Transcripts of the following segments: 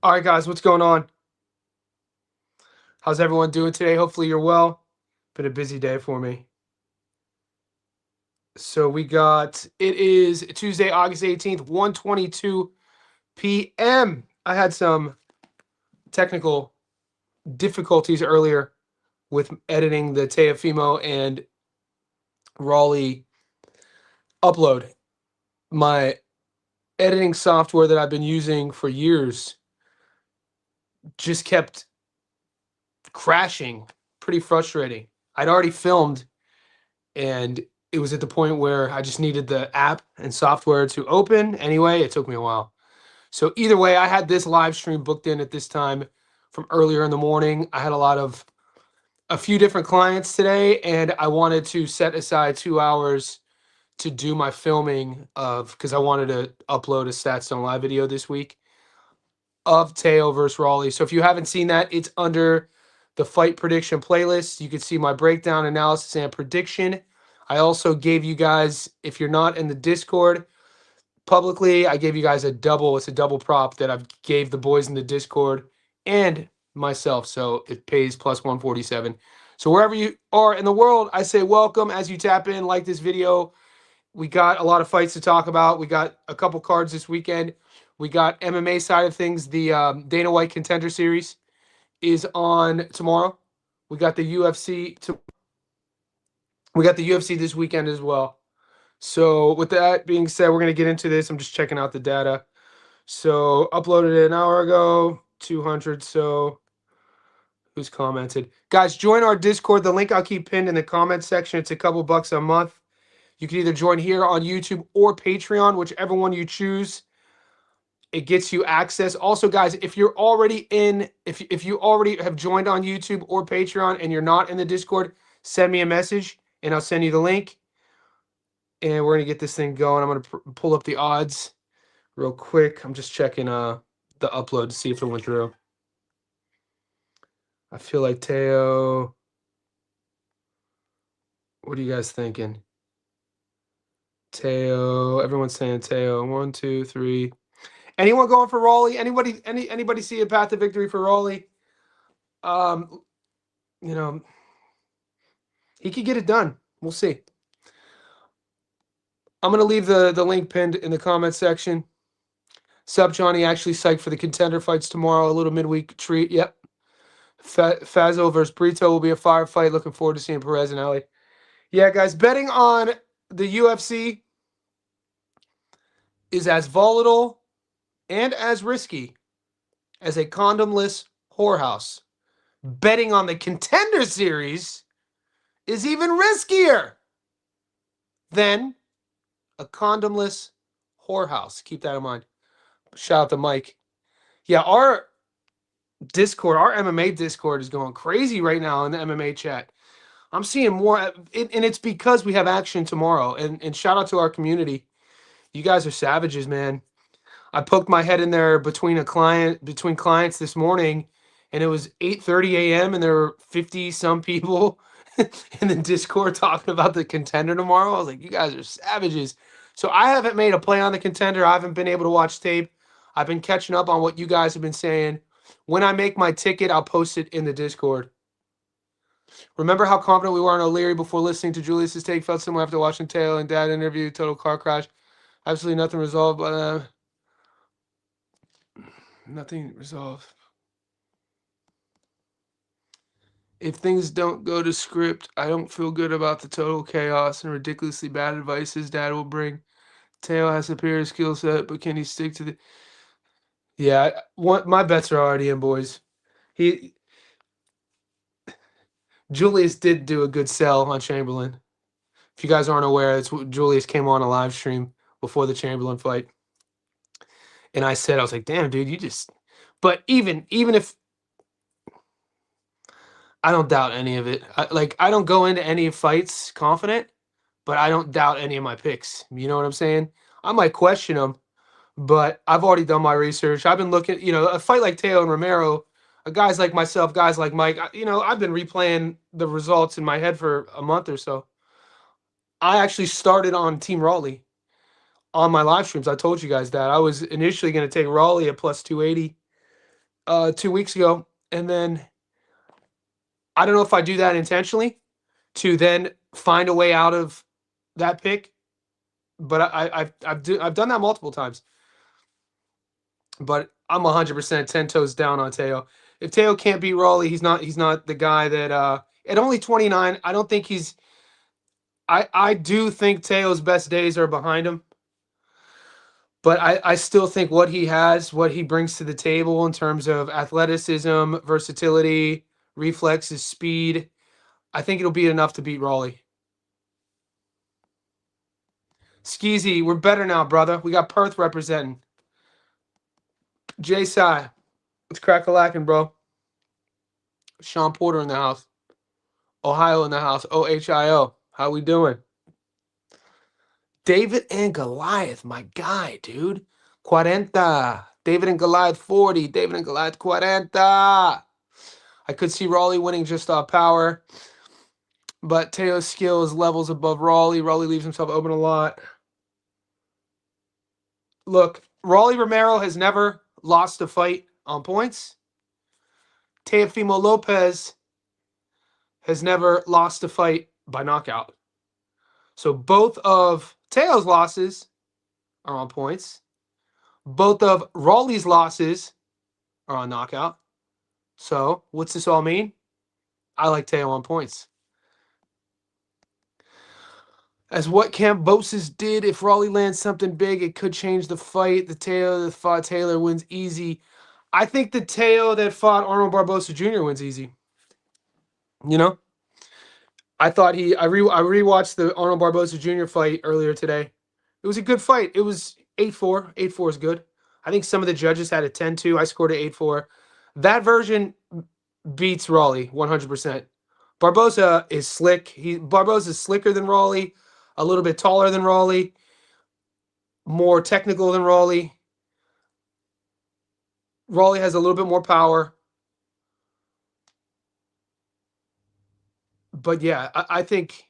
All right, guys, what's going on? How's everyone doing today? Hopefully you're well. Been a busy day for me. So it is Tuesday, August 18th, 1:22 p.m. I had some technical difficulties earlier with editing the Teofimo and Raleigh upload. My editing software that I've been using for years just kept crashing. Pretty frustrating. I'd already filmed, and it was at the point where I just needed the app and software to open. Anyway, it took me a while. So either way, I had this live stream booked in at this time from earlier in the morning. I had a few different clients today, and I wanted to set aside 2 hours to do my filming because I wanted to upload a Stats Don't Lie video this week of Teo versus Raleigh. So if you haven't seen that, it's under the fight prediction playlist. You can see my breakdown, analysis, and prediction. I also gave you guys, if you're not in the Discord publicly, I gave you guys it's a double prop that I gave the boys in the Discord and myself. So it pays plus 147. So wherever you are in the world, I say welcome as you tap in, like this video. We got a lot of fights to talk about. We got a couple cards this weekend. We got MMA side of things. The Dana White Contender Series is on tomorrow. We got the UFC this weekend as well. So with that being said, we're going to get into this. I'm just checking out the data. So uploaded it an hour ago, 200. So who's commented? Guys, join our Discord. The link I'll keep pinned in the comment section. It's a couple bucks a month. You can either join here on YouTube or Patreon, whichever one you choose. It gets you access. Also, guys, if you're already if you already have joined on YouTube or Patreon and you're not in the Discord, send me a message and I'll send you the link. And we're going to get this thing going. I'm going to pull up the odds real quick. I'm just checking the upload to see if it went through. I feel like Teo. What are you guys thinking? Teo. Everyone's saying Teo. 1, 2, 3. Anyone going for Raleigh? Anybody see a path to victory for Raleigh? You know, he could get it done. We'll see. I'm going to leave the link pinned in the comment section. Sup, Johnny? Actually psyched for the contender fights tomorrow. A little midweek treat. Yep. Fazio versus Brito will be a fire fight. Looking forward to seeing Perez and Ali. Yeah, guys, betting on the UFC is as volatile and as risky as a condomless whorehouse. Betting on the Contender Series is even riskier than a condomless whorehouse. Keep that in mind. Shout out to Mike. Yeah, our Discord, our MMA Discord is going crazy right now in the MMA chat. I'm seeing more, and it's because we have action tomorrow. And shout out to our community. You guys are savages, man. I poked my head in there between clients this morning, and it was 8:30 a.m. and there were 50 some people in the Discord talking about the contender tomorrow. I was like, you guys are savages. So I haven't made a play on the contender. I haven't been able to watch tape. I've been catching up on what you guys have been saying. When I make my ticket, I'll post it in the Discord. Remember how confident we were on O'Leary before listening to Julius's take? Felt similar after watching Taylor and Dad interview. Total car crash. Absolutely nothing resolved, but nothing resolved. If things don't go to script, I don't feel good about the total chaos and ridiculously bad advice his dad will bring. Teo has superior skill set, but can he stick to the... Yeah, my bets are already in, boys. Julius did do a good sell on Chamberlain. If you guys aren't aware, Julius came on a live stream before the Chamberlain fight. And I was like, damn, dude, you just... But even if... I don't doubt any of it. I don't go into any fights confident, but I don't doubt any of my picks. You know what I'm saying? I might question them, but I've already done my research. I've been looking, a fight like Teo and Romero, guys like myself, guys like Mike, I've been replaying the results in my head for a month or so. I actually started on Team Raleigh on my live streams. I told you guys that. I was initially going to take Raleigh at plus 280. 2 weeks ago, and then I don't know if I do that intentionally to then find a way out of that pick, but I've done that multiple times. But I'm 100% 10 toes down on Teo. If Teo can't beat Raleigh, he's not the guy that at only 29. I don't think he's. I do think Teo's best days are behind him, but I still think what he has, what he brings to the table in terms of athleticism, versatility, reflexes, speed, I think it'll be enough to beat Raleigh. Skeezy, we're better now, brother. We got Perth representing. Jay Sai, it's crack-a-lackin', bro. Sean Porter in the house. Ohio in the house. OHIO. How we doing? David and Goliath, my guy, dude. 40. David and Goliath 40. David and Goliath 40. I could see Raleigh winning just off power, but Teo's skill is levels above Raleigh. Raleigh leaves himself open a lot. Look, Raleigh Romero has never lost a fight on points. Teofimo Lopez has never lost a fight by knockout. So both of Teo's losses are on points. Both of Raleigh's losses are on knockout. So what's this all mean? I like Teo on points. As what Kambosos did, if Raleigh lands something big, it could change the fight. The Teo that fought Taylor wins easy. I think the Teo that fought Arnold Barbosa Jr. wins easy. You know? I thought I rewatched the Arnold Barbosa Jr. fight earlier today. It was a good fight. It was 8-4. 8-4 is good. I think some of the judges had a 10-2. I scored an 8-4. That version beats Raleigh 100%. Barbosa is slick. Barbosa is slicker than Raleigh, a little bit taller than Raleigh, more technical than Raleigh. Raleigh has a little bit more power. But yeah, I think,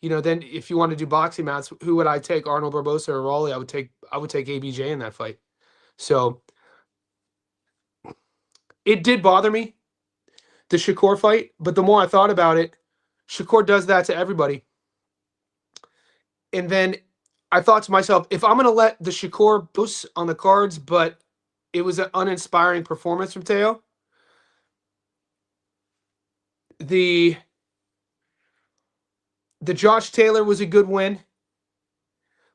then if you want to do boxing matches, who would I take, Arnold Barbosa or Raleigh? I would take ABJ in that fight. So it did bother me, the Shakur fight, but the more I thought about it, Shakur does that to everybody. And then I thought to myself, if I'm going to let the Shakur boost on the cards, but it was an uninspiring performance from Teo, the Josh Taylor was a good win,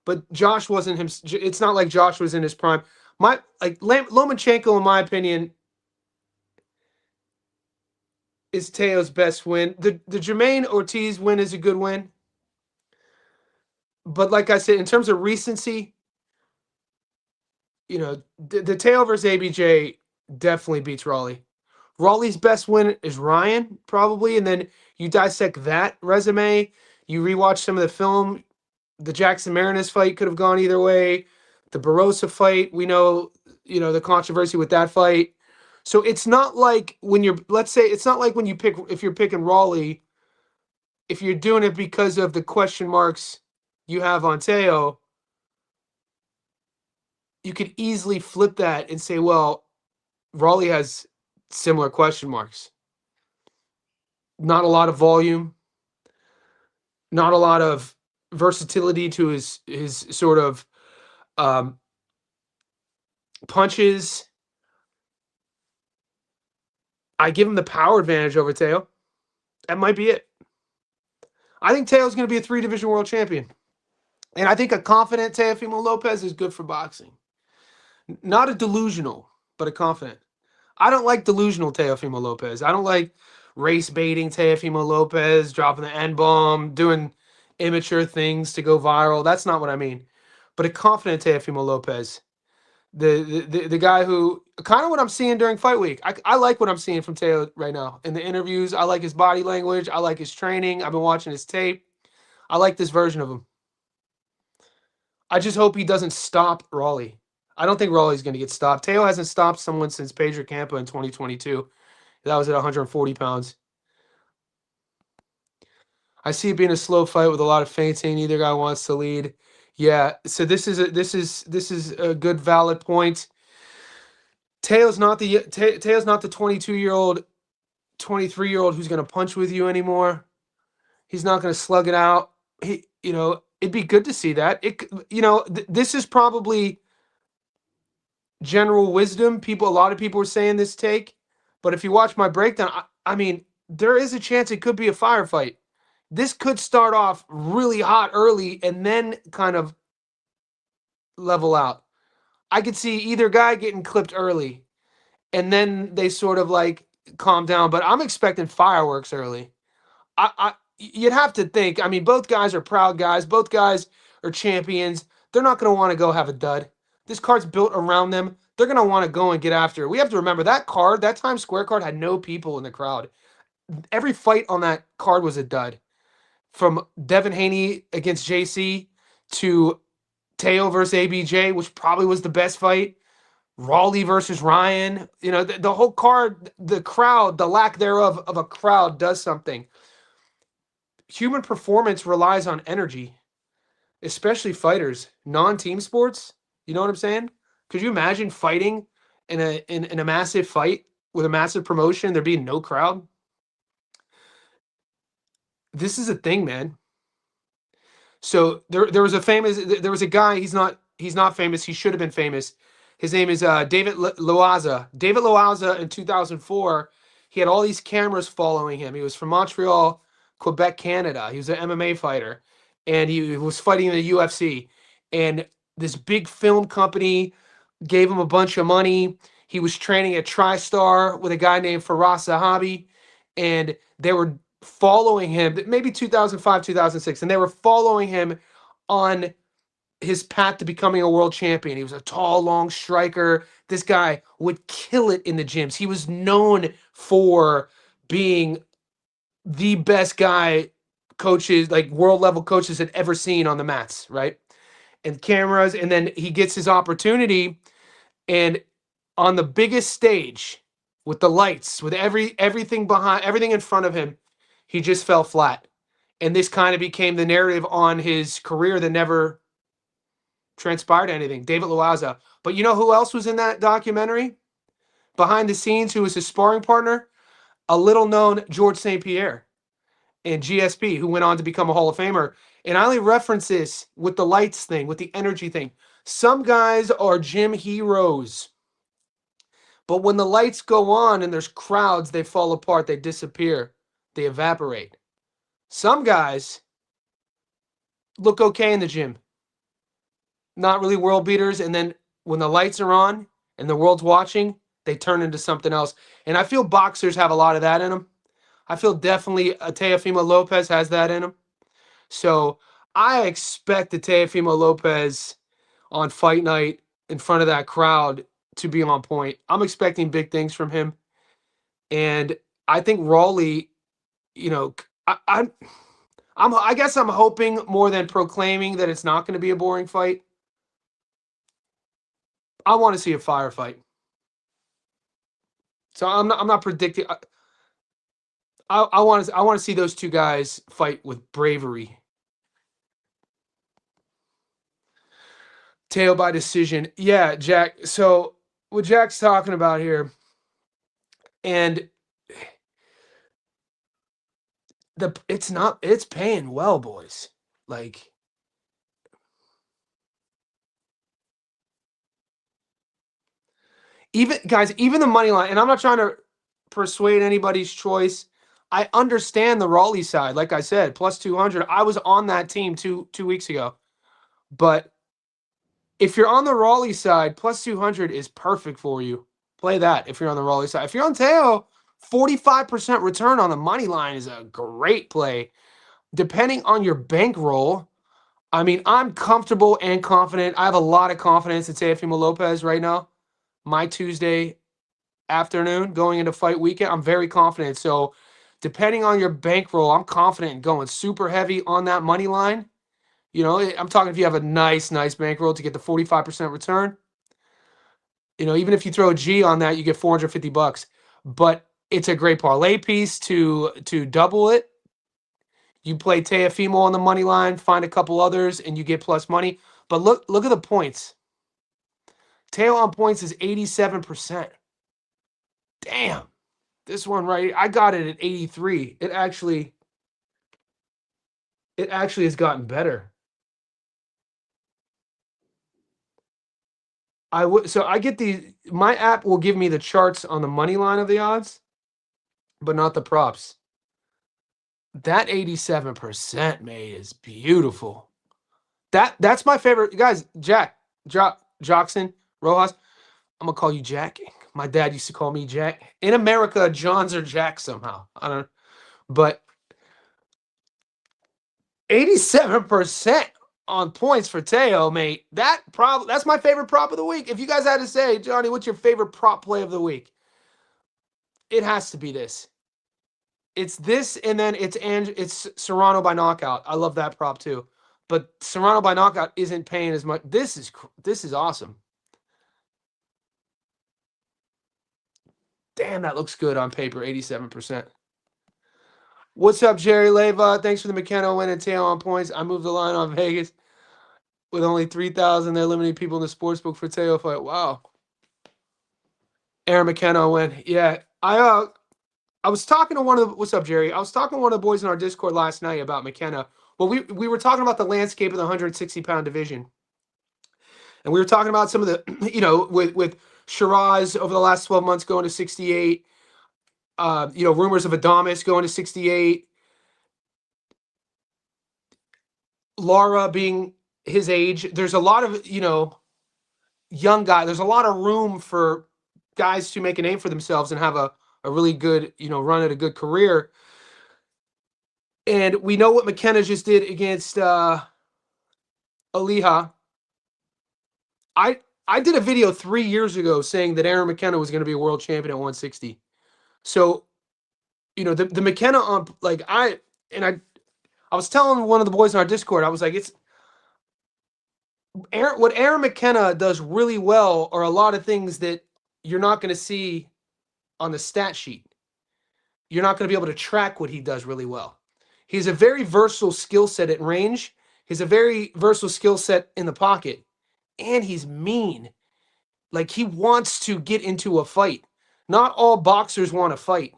but Josh wasn't him. It's not like Josh was in his prime. Lomachenko, in my opinion, is Teo's best win. The Jermaine Ortiz win is a good win. But like I said, in terms of recency, the Teo versus ABJ definitely beats Raleigh. Raleigh's best win is Ryan, probably, and then you dissect that resume, you rewatch some of the film, the Jackson Marinus fight could have gone either way. The Barossa fight, we know, the controversy with that fight. So it's not like when it's not like when if you're picking Raleigh, if you're doing it because of the question marks you have on Teo, you could easily flip that and say, well, Raleigh has similar question marks. Not a lot of volume, not a lot of versatility to his sort of punches. I give him the power advantage over Teo. That might be it. I think Teo's going to be a 3-division world champion. And I think a confident Teofimo Lopez is good for boxing. Not a delusional, but a confident. I don't like delusional Teofimo Lopez. I don't like race baiting Teofimo Lopez, dropping the N-bomb, doing immature things to go viral. That's not what I mean. But a confident Teofimo Lopez. The guy who, kind of what I'm seeing during fight week. I like what I'm seeing from Teo right now. In the interviews, I like his body language. I like his training. I've been watching his tape. I like this version of him. I just hope he doesn't stop Raleigh. I don't think Raleigh's going to get stopped. Teo hasn't stopped someone since Pedro Campa in 2022. That was at 140 pounds. I see it being a slow fight with a lot of feinting. Neither guy wants to lead. Yeah, so this is a good valid point. Teo's not the 22-year-old, 23-year-old who's going to punch with you anymore. He's not going to slug it out. It'd be good to see that. This is probably general wisdom. A lot of people are saying this take, but if you watch my breakdown, I mean, there is a chance it could be a firefight. This could start off really hot early and then kind of level out. I could see either guy getting clipped early and then they sort of like calm down, but I'm expecting fireworks early. You'd have to think, I mean, both guys are proud guys. Both guys are champions. They're not going to want to go have a dud. This card's built around them. They're going to want to go and get after it. We have to remember that card, that Times Square card, had no people in the crowd. Every fight on that card was a dud. From Devinhaney against JC to Teo versus ABJ, which probably was the best fight. Raleigh versus Ryan. The whole card, the crowd, the lack thereof of a crowd does something. Human performance relies on energy, especially fighters, non-team sports. You know what I'm saying? Could you imagine fighting in a massive fight with a massive promotion, there being no crowd? This is a thing, man. So there was a guy, he's not famous, he should have been famous. His name is David Loaza. David Loaza in 2004, he had all these cameras following him. He was from Montreal, Quebec, Canada. He was an MMA fighter, and he was fighting in the UFC. And this big film company gave him a bunch of money. He was training at TriStar with a guy named Faraz Zahabi, and they were following him, maybe 2005, 2006, and they were following him on his path to becoming a world champion. He was a tall, long striker. This guy would kill it in the gyms. He was known for being the best guy coaches, like world level coaches, had ever seen on the mats, right? And cameras, and then he gets his opportunity, and on the biggest stage with the lights, with everything behind, everything in front of him, he just fell flat. And this kind of became the narrative on his career that never transpired anything. David Loaza. But you know who else was in that documentary? Behind the scenes, who was his sparring partner? A little known George St. Pierre and GSP, who went on to become a Hall of Famer. And I only reference this with the lights thing, with the energy thing. Some guys are gym heroes, but when the lights go on and there's crowds, they fall apart, they disappear, they evaporate. Some guys look okay in the gym, not really world beaters, and then when the lights are on and the world's watching, they turn into something else. And I feel boxers have a lot of that in them. I feel definitely Teofimo Lopez has that in him. So I expect the Teofimo Lopez on fight night in front of that crowd to be on point. I'm expecting big things from him. And I think Raleigh, I guess I'm hoping more than proclaiming that it's not going to be a boring fight. I want to see a firefight. So I'm not predicting. I want to see those two guys fight with bravery. Teo by decision. Yeah, Jack. So what Jack's talking about here, and it's paying well, boys. Like, even the money line, and I'm not trying to persuade anybody's choice. I understand the Raleigh side. Like I said, plus 200. I was on that team two weeks ago. But if you're on the Raleigh side, plus 200 is perfect for you. Play that if you're on the Raleigh side. If you're on Teo, 45% return on the money line is a great play. Depending on your bankroll, I mean, I'm comfortable and confident. I have a lot of confidence in Teofimo Lopez right now. My Tuesday afternoon going into fight weekend, I'm very confident. So depending on your bankroll, I'm confident in going super heavy on that money line. I'm talking if you have a nice bankroll to get the 45% return. Even if you throw a G on that, you get $450. But it's a great parlay piece to double it. You play Teofimo on the money line, find a couple others, and you get plus money. But look at the points. Teo on points is 87%. Damn. This one right, I got it at 83. It actually has gotten better. So I get my app will give me the charts on the money line of the odds, but not the props. That 87% made is beautiful. That's my favorite. Guys, Jockson, Rojas. I'm gonna call you Jack. My dad used to call me Jack. In America, Johns are Jack somehow. I don't know. But 87% on points for Teo, mate. That's my favorite prop of the week. If you guys had to say, Johnny, what's your favorite prop play of the week? It has to be this. It's this, and then it's Serrano by knockout. I love that prop too. But Serrano by knockout isn't paying as much. This is awesome. Damn, that looks good on paper. 87%. What's up, Jerry Leva? Thanks for the McKenna win and Teo on points. I moved the line on Vegas with only 3,000. They're limiting people in the sports book for Teo fight. Wow. Aaron McKenna win. Yeah, I was talking to what's up, Jerry? I was talking to one of the boys in our Discord last night about McKenna. Well, we were talking about the landscape of the 160-pound division, and we were talking about some of the, with Shiraz over the last 12 months going to 68. Rumors of Adames going to 68. Lara being his age. There's a lot of, young guy. There's a lot of room for guys to make a name for themselves and have a really good, run at a good career. And we know what McKenna just did against Aliha. I did a video 3 years ago saying that Aaron McKenna was going to be a world champion at 160. So, the McKenna I was telling one of the boys in our Discord, I was like, what Aaron McKenna does really well are a lot of things that you're not going to see on the stat sheet. You're not going to be able to track what he does really well. He's a very versatile skill set at range. He's a very versatile skill set in the pocket. And he's mean. Like, he wants to get into a fight. Not all boxers want to fight.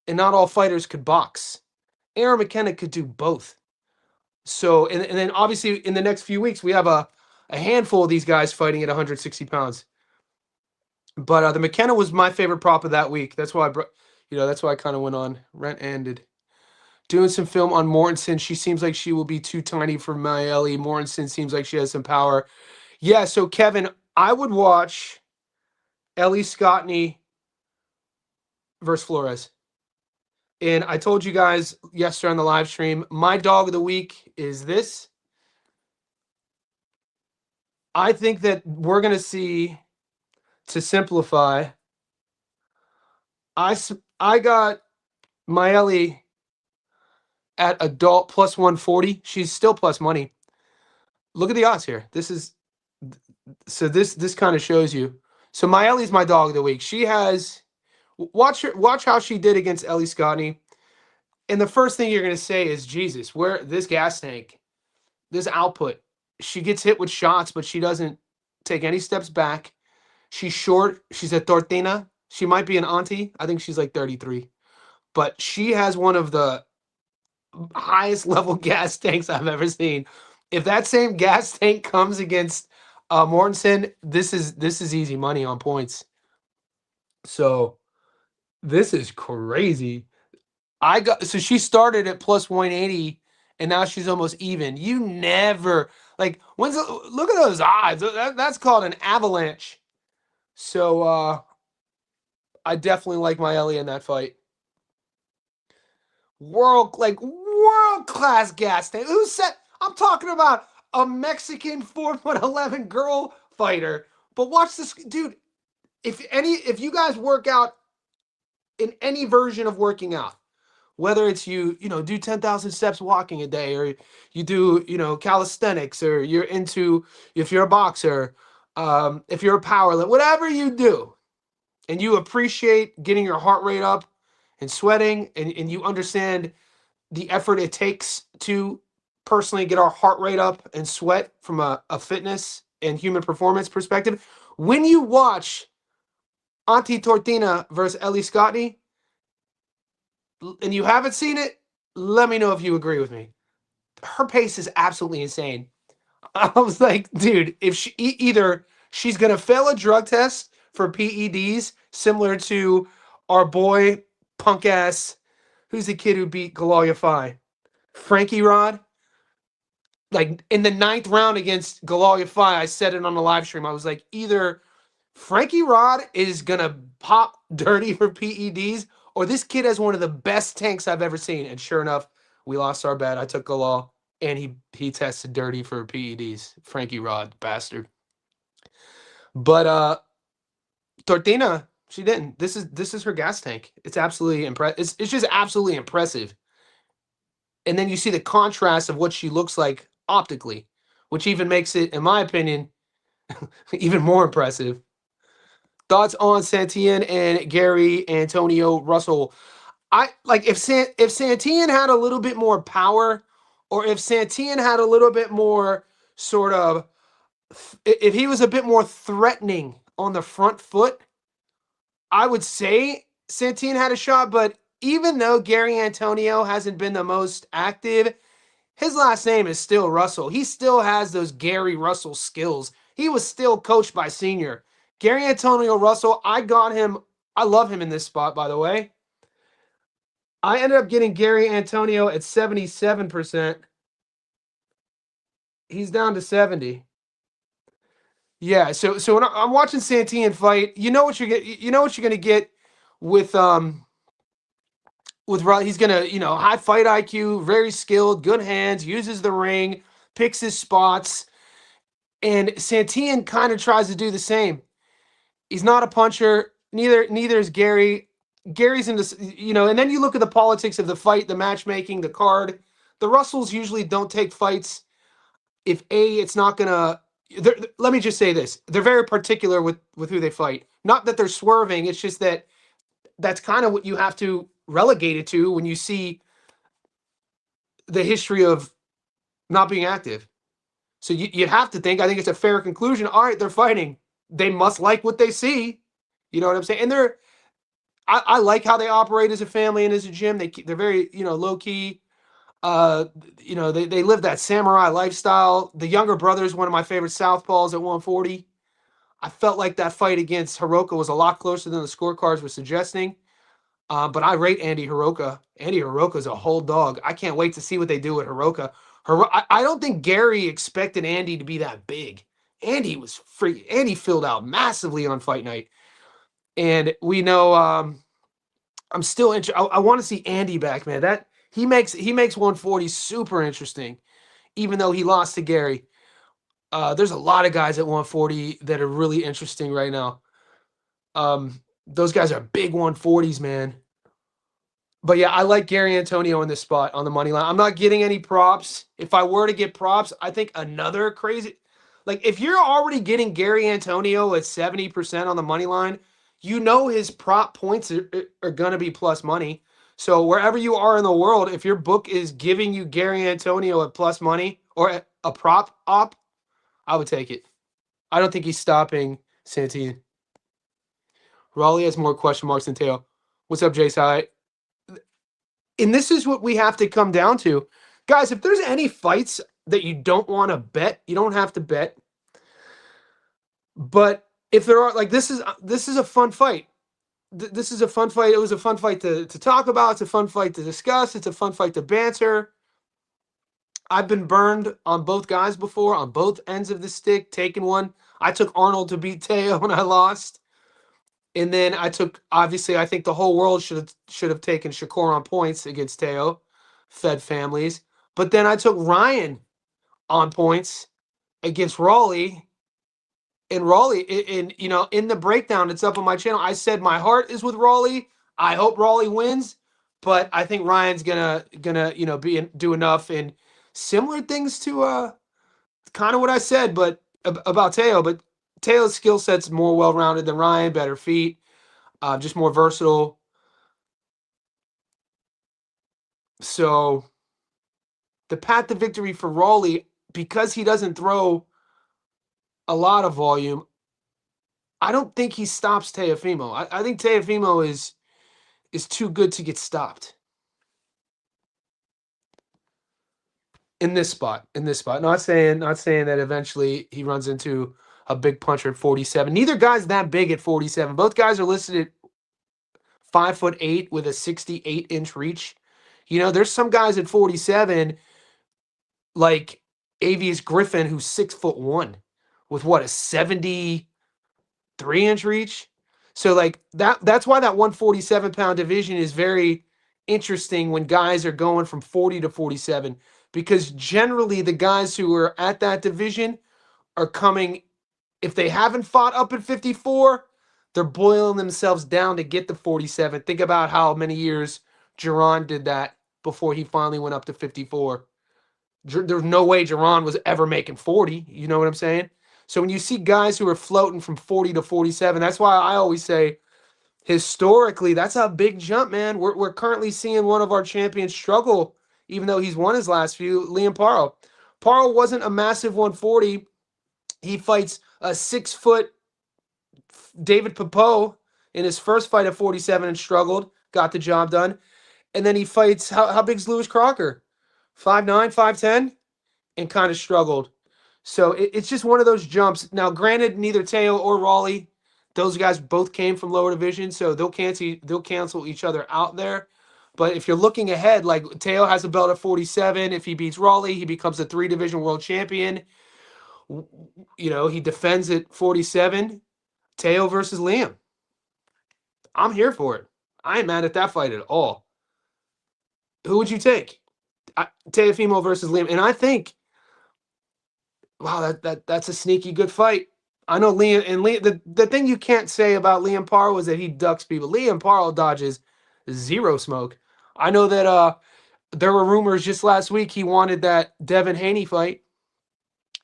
And not all fighters could box. Aaron McKenna could do both. So, and then obviously in the next few weeks, we have a handful of these guys fighting at 160 pounds. But the McKenna was my favorite prop of that week. That's why that's why I kind of went on. Rent ended. Doing some film on Mortensen. She seems like she will be too tiny for my Ellie. Mortensen seems like she has some power. Yeah, so Kevin, I would watch Ellie Scottney versus Flores. And I told you guys yesterday on the live stream, my dog of the week is this. I think that we're going to see, to simplify, I got my Ellie at adult plus 140. She's still plus money. Look at the odds here. This kind of shows you. So my Ellie's my dog of the week. She has watch how she did against Ellie Scottney. And the first thing you're going to say is, Jesus, where this gas tank, this output, she gets hit with shots, but she doesn't take any steps back. She's short. She's a tortina. She might be an auntie. I think she's like 33. But she has one of the highest level gas tanks I've ever seen. If that same gas tank comes against Mortensen, this is easy money on points. So this is crazy. So she started at plus 180 and now she's almost even. You never look at those odds. That's called an avalanche. So I definitely like my Ellie in that fight. World class gas tank. Who said? I'm talking about a Mexican 4'11" girl fighter. But watch this, dude. If you guys work out in any version of working out, whether it's you do 10,000 steps walking a day, or you do calisthenics, or you're into, if you're a boxer, if you're a powerlifter, whatever you do, and you appreciate getting your heart rate up and sweating, and you understand the effort it takes to personally get our heart rate up and sweat from a fitness and human performance perspective, when you watch Auntie Tortina versus Ellie Scotney, and you haven't seen it, let me know if you agree with me. Her pace is absolutely insane. I was like, dude, if she either she's gonna fail a drug test for PEDs, similar to our boy punk ass, who's the kid who beat Galoya Phi, Frankie Rod. Like in the 9th round against Galoya Phi, I said it on the live stream. I was like, either Frankie Rod is gonna pop dirty for PEDs, or this kid has one of the best tanks I've ever seen. And sure enough, we lost our bet. I took Galal, and he tested dirty for PEDs. Frankie Rod, bastard. But Tortina, she didn't. This is her gas tank. It's absolutely impressive. It's just absolutely impressive. And then you see the contrast of what she looks like optically, which even makes it, in my opinion, even more impressive. Thoughts on Santillan and Gary Antonio Russell? I like if Santillan had a little bit more power, or if Santillan had a little bit more sort of, if he was a bit more threatening on the front foot, I would say Santillan had a shot. But even though Gary Antonio hasn't been the most active, his last name is still Russell. He still has those Gary Russell skills. He was still coached by Senior. Gary Antonio Russell, I got him. I love him in this spot, by the way. I ended up getting Gary Antonio at 77%. He's down to 70. Yeah, so when I'm watching Santillan fight, you know what you're gonna get with he's gonna, high fight IQ, very skilled, good hands, uses the ring, picks his spots, and Santillan kind of tries to do the same. He's not a puncher. Neither is Gary. Gary's in this, and then you look at the politics of the fight, the matchmaking, the card. The Russells usually don't take fights if it's not gonna. Let me just say this: they're very particular with who they fight. Not that they're swerving. It's just that that's kind of what you have to relegate it to when you see the history of not being active. So you have to think. I think it's a fair conclusion. All right, they're fighting. They must like what they see. You know what I'm saying? And I like how they operate as a family and as a gym. They're very low key. They live that samurai lifestyle. The younger brother is one of my favorite southpaws at 140. I felt like that fight against Hiroka was a lot closer than the scorecards were suggesting. But I rate Andy Hiroka. Andy Hiroka's a whole dog. I can't wait to see what they do with Hiroka. I don't think Gary expected Andy to be that big. Andy was free. Andy filled out massively on fight night. And we know I'm still interested. I want to see Andy back, man. That he makes 140 super interesting, even though he lost to Gary. There's a lot of guys at 140 that are really interesting right now. Those guys are big 140s, man. But yeah, I like Gary Antonio in this spot on the money line. I'm not getting any props. If I were to get props, I think another crazy, like if you're already getting Gary Antonio at 70% on the money line, his prop points are going to be plus money. So wherever you are in the world, if your book is giving you Gary Antonio at plus money or a prop op, I would take it. I don't think he's stopping Santillan. Raleigh has more question marks than Teo. What's up, Jace? Hi. And this is what we have to come down to. Guys, if there's any fights that you don't want to bet, you don't have to bet. But if there are, like, this is a fun fight. This is a fun fight. It was a fun fight to talk about. It's a fun fight to discuss. It's a fun fight to banter. I've been burned on both guys before, on both ends of the stick, taking one. I took Arnold to beat Teo when I lost. And then obviously, I think the whole world should have taken Shakur on points against Teo, fed families. But then I took Ryan on points against Raleigh. And Raleigh, in the breakdown, it's up on my channel. I said my heart is with Raleigh. I hope Raleigh wins, but I think Ryan's gonna do enough. And similar things to kind of what I said, but about Teo. But Teo's skill set's more well-rounded than Ryan, better feet, just more versatile. So the path to victory for Raleigh, because he doesn't throw a lot of volume, I don't think he stops Teofimo. I think Teofimo is too good to get stopped in this spot. In this spot, not saying that eventually he runs into a big puncher at 47. Neither guy's that big at 47. Both guys are listed at 5'8" with a 68-inch reach. You know, there's some guys at 47 like Avius Griffin who's 6'1" with what, a 73-inch reach. So like that's why that 147-pound division is very interesting when guys are going from 40 to 47, because generally the guys who are at that division are coming, if they haven't fought up at 54, they're boiling themselves down to get to 47. Think about how many years Geron did that before he finally went up to 54. There's no way Geron was ever making 40. You know what I'm saying? So when you see guys who are floating from 40 to 47, that's why I always say historically, that's a big jump, man. We're currently seeing one of our champions struggle, even though he's won his last few, Liam Paro. Paro wasn't a massive 140. He fights a 6-foot David Papeau in his first fight at 47 and struggled, got the job done. And then he fights, how big's Lewis Crocker? 5'9", 5'10", and kind of struggled. So it's just one of those jumps. Now, granted, neither Teo or Raleigh, those guys both came from lower division, so they'll cancel each other out there. But if you're looking ahead, like Teo has a belt at 47. If he beats Raleigh, he becomes a 3-division world champion. You know, he defends at 47. Teo versus Liam. I'm here for it. I ain't mad at that fight at all. Who would you take? Teofimo versus Liam. And I think, wow, that's a sneaky good fight. I know Liam, the thing you can't say about Liam Paro is that he ducks people. Liam Paro dodges zero smoke. I know that there were rumors just last week he wanted that Devinhaney fight.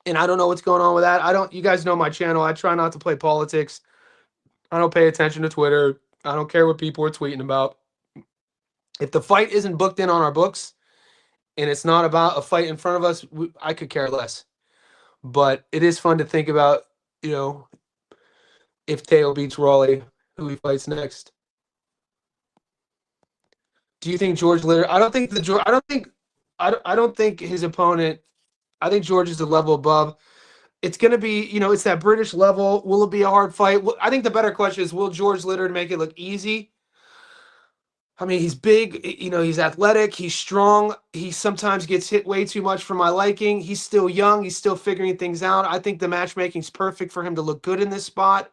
And I don't know what's going on with that. You guys know my channel. I try not to play politics. I don't pay attention to Twitter. I don't care what people are tweeting about. If the fight isn't booked in on our books and it's not about a fight in front of us, I could care less. But it is fun to think about, you know, if Teo beats Raleigh, who he fights next. Do you think George Litter? I don't think his opponent. I think George is a level above. It's going to be, you know, it's that British level. Will it be a hard fight? I think the better question is, will George Litter make it look easy? I mean, he's big, you know, he's athletic, he's strong. He sometimes gets hit way too much for my liking. He's still young, he's still figuring things out. I think the matchmaking's perfect for him to look good in this spot.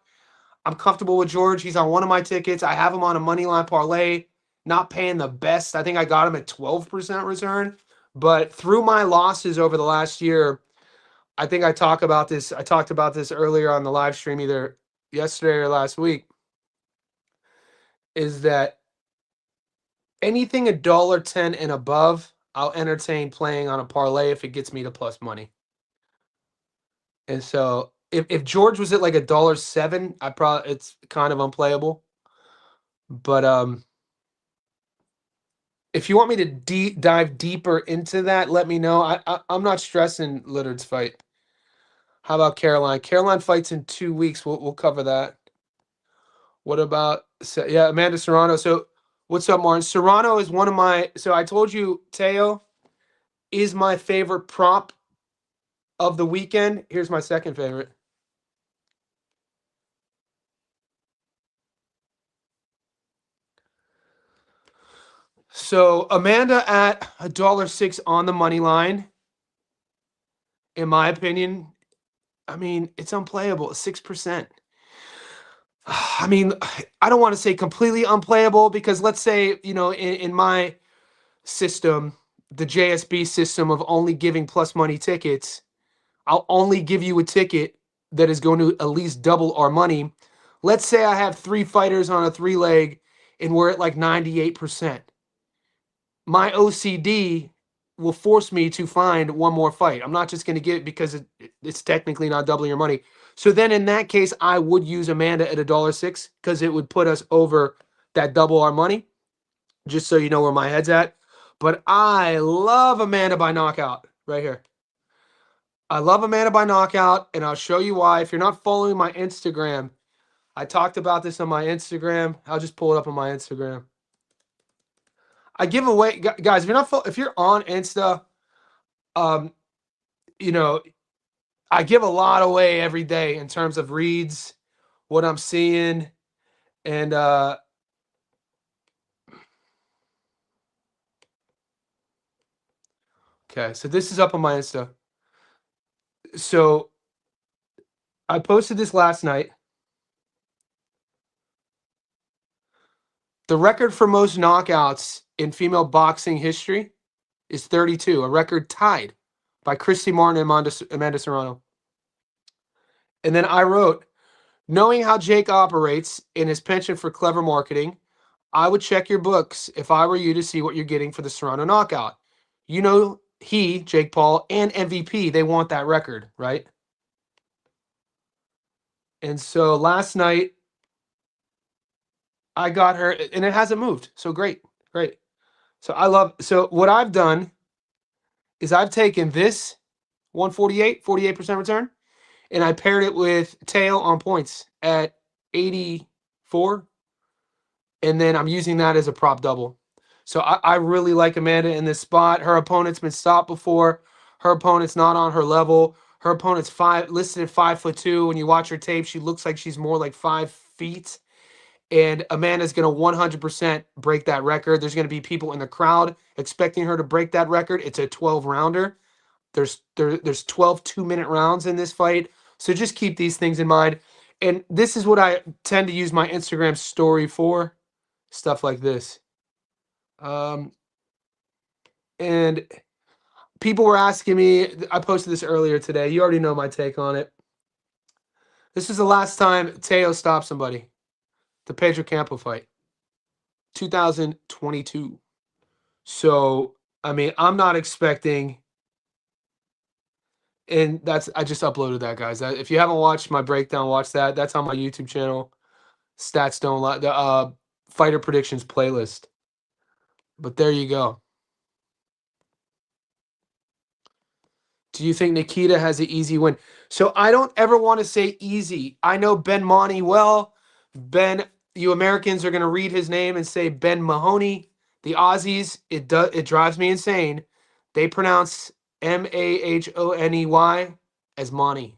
I'm comfortable with George. He's on one of my tickets. I have him on a money line parlay, not paying the best. I think I got him at 12% return. But through my losses over the last year, I think I talked about this earlier on the live stream, either yesterday or last week, is that anything $1.10 and above, I'll entertain playing on a parlay if it gets me to plus money. And so if George was at like $1.07, it's kind of unplayable. But if you want me to dive deeper into that, let me know. I'm not stressing Litter's fight. How about Caroline? Caroline fights in 2 weeks. We'll cover that. What about Amanda Serrano? So what's up, Martin? Serrano is one of my. So I told you Teo is my favorite prop of the weekend. Here's my second favorite. So Amanda at $1.06 on the money line. In my opinion, I mean, it's unplayable. 6%. I mean, I don't want to say completely unplayable because let's say, you know, in my system, the JSB system of only giving plus money tickets, I'll only give you a ticket that is going to at least double our money. Let's say I have 3 fighters on a 3-leg and we're at like 98%. My OCD will force me to find one more fight. I'm not just going to get it because it's technically not doubling your money. So then in that case, I would use Amanda at $1.06 because it would put us over that double our money, just so you know where my head's at. But I love Amanda by knockout right here. I love Amanda by knockout, and I'll show you why. If you're not following my Instagram, I talked about this on my Instagram. I'll just pull it up on my Instagram. I give away, guys. If you're on Insta, um, you know, I give a lot away every day in terms of reads, what I'm seeing, and okay. So this is up on my Insta. So I posted this last night. The record for most knockouts in female boxing history is 32, a record tied by Christy Martin and Amanda Serrano. And then I wrote, knowing how Jake operates in his penchant for clever marketing, I would check your books if I were you to see what you're getting for the Serrano knockout. You know, he, Jake Paul, and MVP, they want that record, right? And so last night, I got her, and it hasn't moved. So great, great. So what I've done is I've taken this 148, 48% return, and I paired it with Teo on points at 84, and then I'm using that as a prop double. So I really like Amanda in this spot. Her opponent's been stopped before. Her opponent's not on her level. Her opponent's listed at 5'2". When you watch her tape, she looks like she's more like 5 feet. And Amanda's going to 100% break that record. There's going to be people in the crowd expecting her to break that record. It's a 12-rounder. There's 12 2-minute rounds in this fight. So just keep these things in mind. And this is what I tend to use my Instagram story for. Stuff like this. And people were asking me, I posted this earlier today. You already know my take on it. This is the last time Teo stopped somebody. The Pedro Campo fight. 2022. So, I mean, I'm not expecting, and I just uploaded that, guys. If you haven't watched my breakdown, watch that. That's on my YouTube channel. Stats don't lie. The fighter predictions playlist. But there you go. Do you think Nikita has an easy win? So I don't ever want to say easy. I know Ben Monty well. You Americans are going to read his name and say Ben Mahoney. The Aussies, it drives me insane. They pronounce Mahoney as Monty.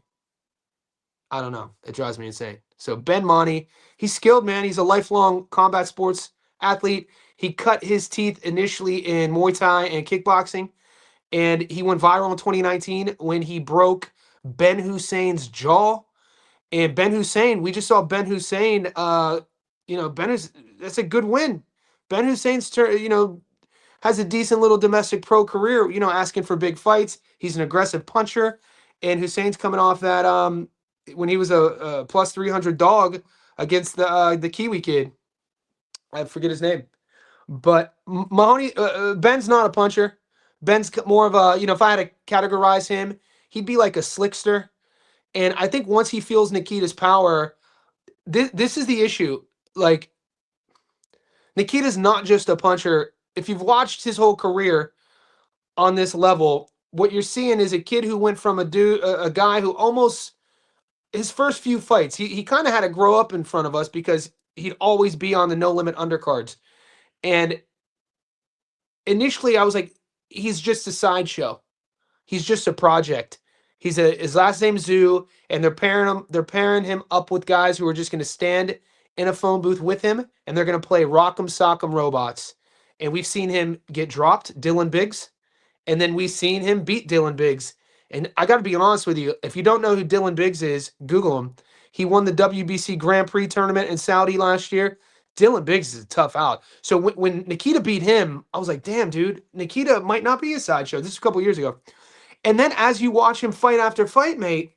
I don't know. It drives me insane. So Ben Monty, he's skilled, man. He's a lifelong combat sports athlete. He cut his teeth initially in Muay Thai and kickboxing. And he went viral in 2019 when he broke Ben Hussein's jaw. And Ben Hussein, we just saw Ben Hussein. That's a good win. Ben Hussein's has a decent little domestic pro career. Asking for big fights. He's an aggressive puncher, and Hussein's coming off that when he was a plus 300 dog against the Kiwi kid. I forget his name, but Mahoney Ben's not a puncher. Ben's more of a, if I had to categorize him, he'd be like a slickster. And I think once he feels Nikita's power, this is the issue. Like, Nikita's not just a puncher. If you've watched his whole career on this level, what you're seeing is a kid who went from a guy who almost, his first few fights, he kind of had to grow up in front of us because he'd always be on the no limit undercards. And initially I was like, he's just a sideshow. He's just a project. His last name's Zhu, and they're pairing him up with guys who are just going to stand in a phone booth with him, and they're going to play Rock'em Sock'em Robots. And we've seen him get dropped, Dylan Biggs, and then we've seen him beat Dylan Biggs. And I got to be honest with you, if you don't know who Dylan Biggs is, Google him. He won the WBC Grand Prix tournament in Saudi last year. Dylan Biggs is a tough out. So when Nikita beat him, I was like, damn, dude, Nikita might not be a sideshow. This is a couple years ago. And then as you watch him fight after fight, mate,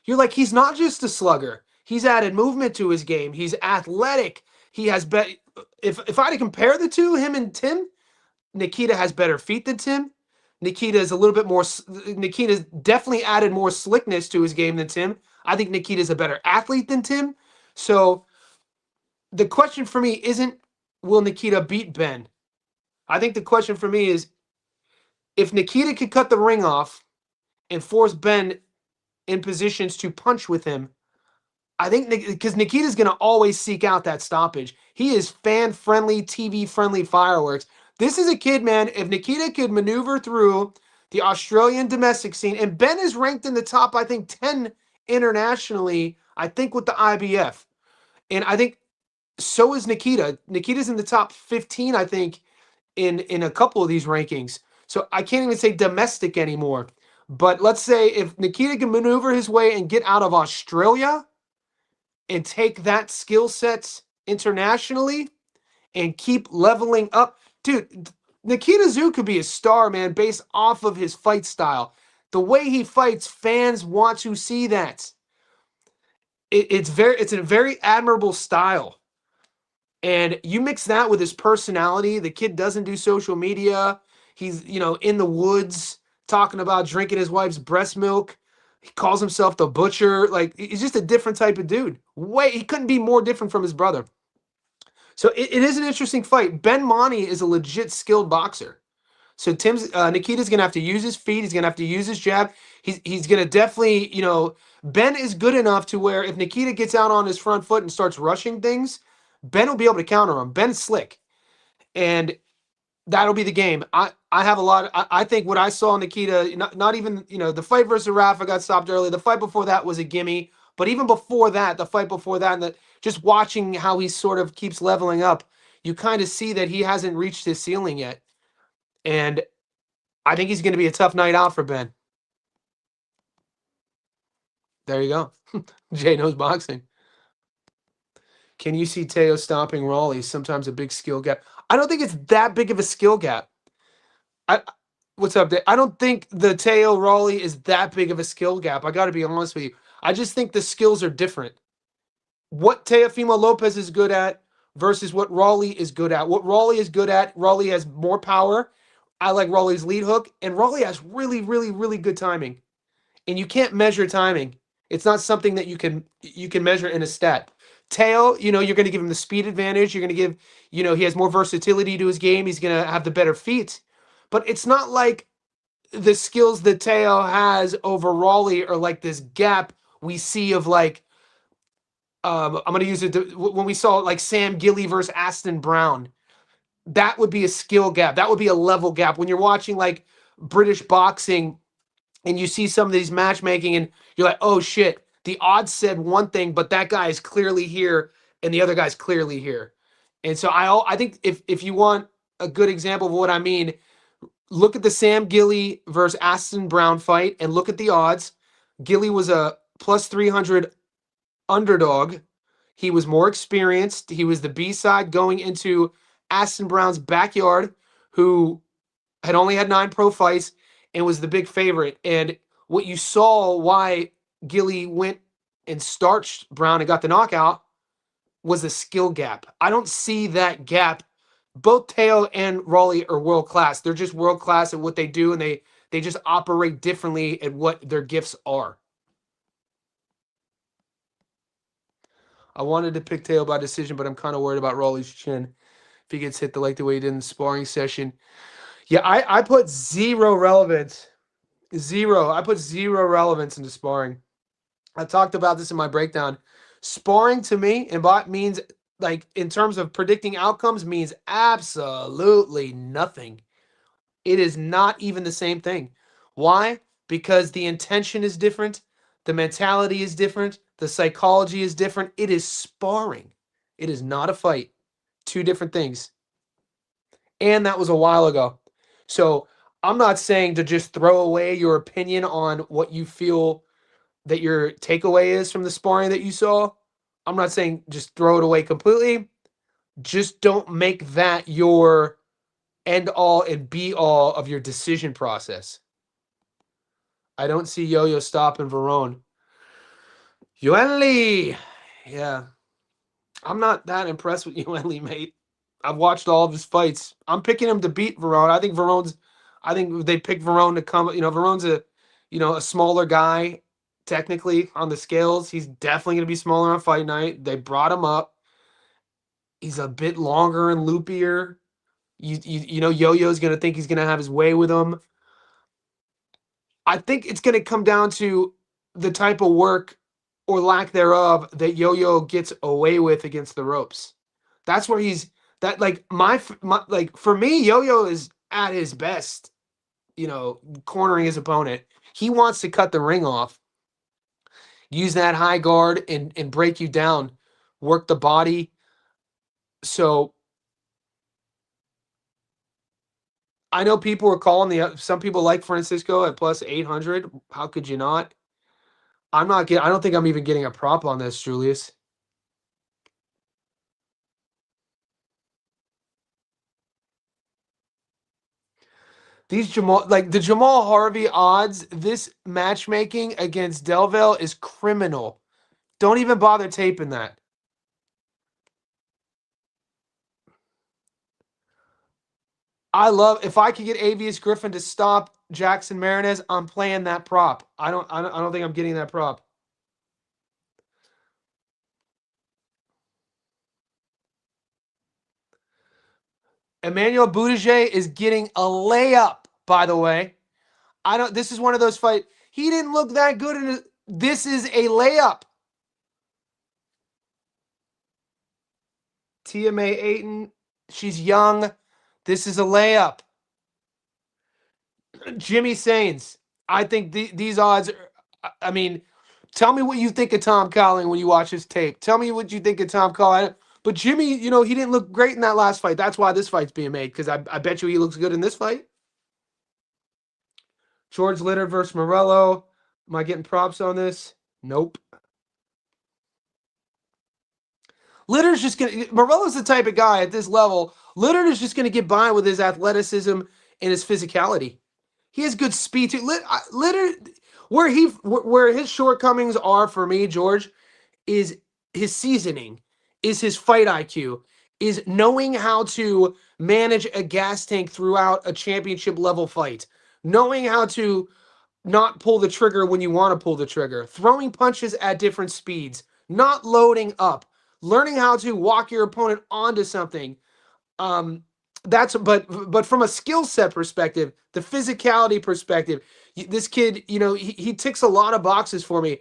you're like, he's not just a slugger. He's added movement to his game. He's athletic. He has if I had to compare the two, him and Tim, Nikita has better feet than Tim. Nikita's definitely added more slickness to his game than Tim. I think Nikita's a better athlete than Tim. So the question for me isn't, will Nikita beat Ben? I think the question for me is, if Nikita could cut the ring off and force Ben in positions to punch with him, I think because Nikita's going to always seek out that stoppage. He is fan-friendly, TV-friendly fireworks. This is a kid, man. If Nikita could maneuver through the Australian domestic scene, and Ben is ranked in the top, I think, 10 internationally, I think, with the IBF. And I think so is Nikita. Nikita's in the top 15, I think, in a couple of these rankings. So I can't even say domestic anymore. But let's say if Nikita can maneuver his way and get out of Australia and take that skill set internationally and keep leveling up. Dude, Nikita Tszyu could be a star, man, based off of his fight style. The way he fights, fans want to see that. It's a very admirable style. And you mix that with his personality. The kid doesn't do social media. He's, in the woods talking about drinking his wife's breast milk. He calls himself the butcher. Like, he's just a different type of dude. He couldn't be more different from his brother. So it is an interesting fight. Ben Monty is a legit skilled boxer. So Nikita's gonna have to use his feet. He's gonna have to use his jab. He's gonna definitely, Ben is good enough to where if Nikita gets out on his front foot and starts rushing things, Ben will be able to counter him. Ben's slick, and that'll be the game. I have a lot. I think what I saw Nikita, not even the fight versus Rafa got stopped early. The fight before that was a gimme. But even before that, the fight before that, and just watching how he sort of keeps leveling up, you kind of see that he hasn't reached his ceiling yet. And I think he's going to be a tough night out for Ben. There you go. Jay knows boxing. Can you see Teo stopping Raleigh? Sometimes a big skill gap. I don't think it's that big of a skill gap. What's up, Dave? I don't think the Teo Raleigh is that big of a skill gap. I got to be honest with you. I just think the skills are different. What Teofimo is good at versus what Raleigh is good at. What Raleigh is good at, Raleigh has more power. I like Raleigh's lead hook, and Raleigh has really, really, really good timing. And you can't measure timing. It's not something that you can measure in a stat. Teo, you're going to give him the speed advantage. You're going to give, he has more versatility to his game. He's going to have the better feet. But it's not like the skills that Teo has over Raleigh are like this gap we see of like, I'm going to use it when we saw like Sam Gilly versus Aston Brown. That would be a skill gap. That would be a level gap. When you're watching like British boxing and you see some of these matchmaking and you're like, oh shit, the odds said one thing, but that guy is clearly here and the other guy's clearly here. And so I think if you want a good example of what I mean, look at the Sam Gilly versus Aston Brown fight and look at the odds. Gilly was a plus 300 underdog. He was more experienced. He was the B-side going into Aston Brown's backyard, who had only had 9 pro fights and was the big favorite. And what you saw why Gilly went and starched Brown and got the knockout was a skill gap. I don't see that gap. Both Teo and Raleigh are world class. They're just world class at what they do, and they just operate differently at what their gifts are. I wanted to pick Teo by decision, but I'm kind of worried about Raleigh's chin. If he gets hit the way he did in the sparring session. Yeah, I put zero relevance. Zero. I put zero relevance into sparring. I talked about this in my breakdown. Sparring to me and means, like, in terms of predicting outcomes, means absolutely nothing. It is not even the same thing. Why? Because the intention is different. The mentality is different. The psychology is different. It is sparring. It is not a fight. Two different things. And that was a while ago. So I'm not saying to just throw away your opinion on what you feel that your takeaway is from the sparring that you saw. I'm not saying just throw it away completely. Just don't make that your end all and be all of your decision process. I don't see Yo-Yo stopping Verone. Yuan Lee. Yeah. I'm not that impressed with Yuan Lee, mate. I've watched all of his fights. I'm picking him to beat Verone. I think they picked Verone to come. Verone's a smaller guy technically on the scales. He's definitely going to be smaller on fight night. They brought him up. He's a bit longer and loopier. Yo-Yo's going to think he's going to have his way with him. I think it's going to come down to the type of work or lack thereof that Yo-Yo gets away with against the ropes. That's where he's that like my like for me, Yo-Yo is at his best, cornering his opponent. He wants to cut the ring off, use that high guard and break you down, work the body. So I know people are calling some people like Francisco at plus 800. How could you not? I don't think I'm even getting a prop on this, Julius. These the Jamal Harvey odds, this matchmaking against Delville is criminal. Don't even bother taping that. I love if I could get Avius Griffin to stop Jackson Marinez, I'm playing that prop. I don't think I'm getting that prop. Emmanuel Buttigieg is getting a layup, by the way. This is one of those fights. He didn't look that good this is a layup. TMA Ayton, she's young. This is a layup. Jimmy Sains, I think these odds I mean, tell me what you think of Tom Colling when you watch his tape. Tell me what you think of Tom Colling. But Jimmy, he didn't look great in that last fight. That's why this fight's being made, because I bet you he looks good in this fight. George Litter versus Morello. Am I getting props on this? Nope. Litter's just gonna. Morello's the type of guy at this level. Litter is just gonna get by with his athleticism and his physicality. He has good speed too. Litter, where his shortcomings are for me, George, is his seasoning, is his fight IQ, is knowing how to manage a gas tank throughout a championship level fight, knowing how to not pull the trigger when you want to pull the trigger, throwing punches at different speeds, not loading up, learning how to walk your opponent onto something. Um, that's but from a skill set perspective, the physicality perspective, this kid, he ticks a lot of boxes for me.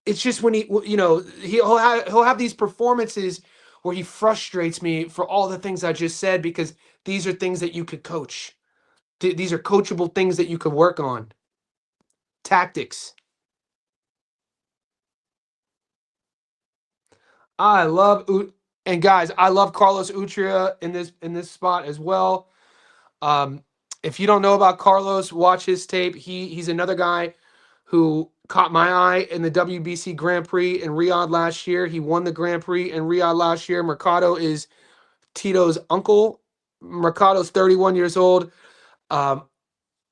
It's just when he'll have these performances where he frustrates me for all the things I just said, because these are things that you could coach. These are coachable things that you could work on. Tactics. I love and guys, I love Carlos Utria in this spot as well. Um, if you don't know about Carlos, watch his tape. He's another guy who caught my eye in the WBC Grand Prix in Riyadh last year. He won the Grand Prix in Riyadh last year. Mercado is Tito's uncle. Mercado's 31 years old. Um,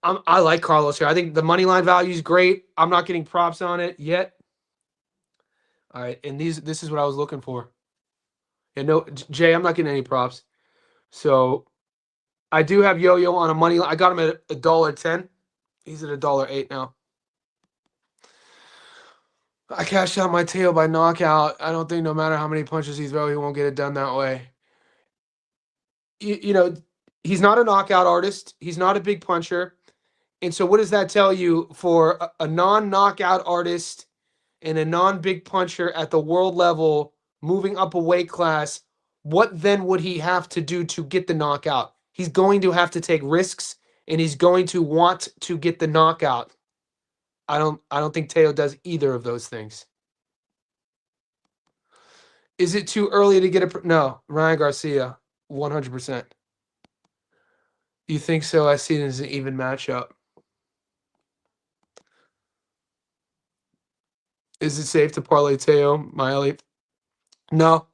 I like Carlos here. I think the money line value is great. I'm not getting props on it yet. All right, and this is what I was looking for. And no, Jay, I'm not getting any props. So I do have Yo-Yo on a money line. I got him at $1.10. He's at $1.08 now. I cashed out my tail by knockout. I don't think no matter how many punches he throws, he won't get it done that way. He's not a knockout artist. He's not a big puncher. And so what does that tell you for a non-knockout artist and a non-big puncher at the world level moving up a weight class? What then would he have to do to get the knockout? He's going to have to take risks, and he's going to want to get the knockout. I don't think Teo does either of those things. Is it too early to get no, Ryan Garcia, 100%. You think so? I see it as an even matchup. Is it safe to parlay Teo, Miley? No,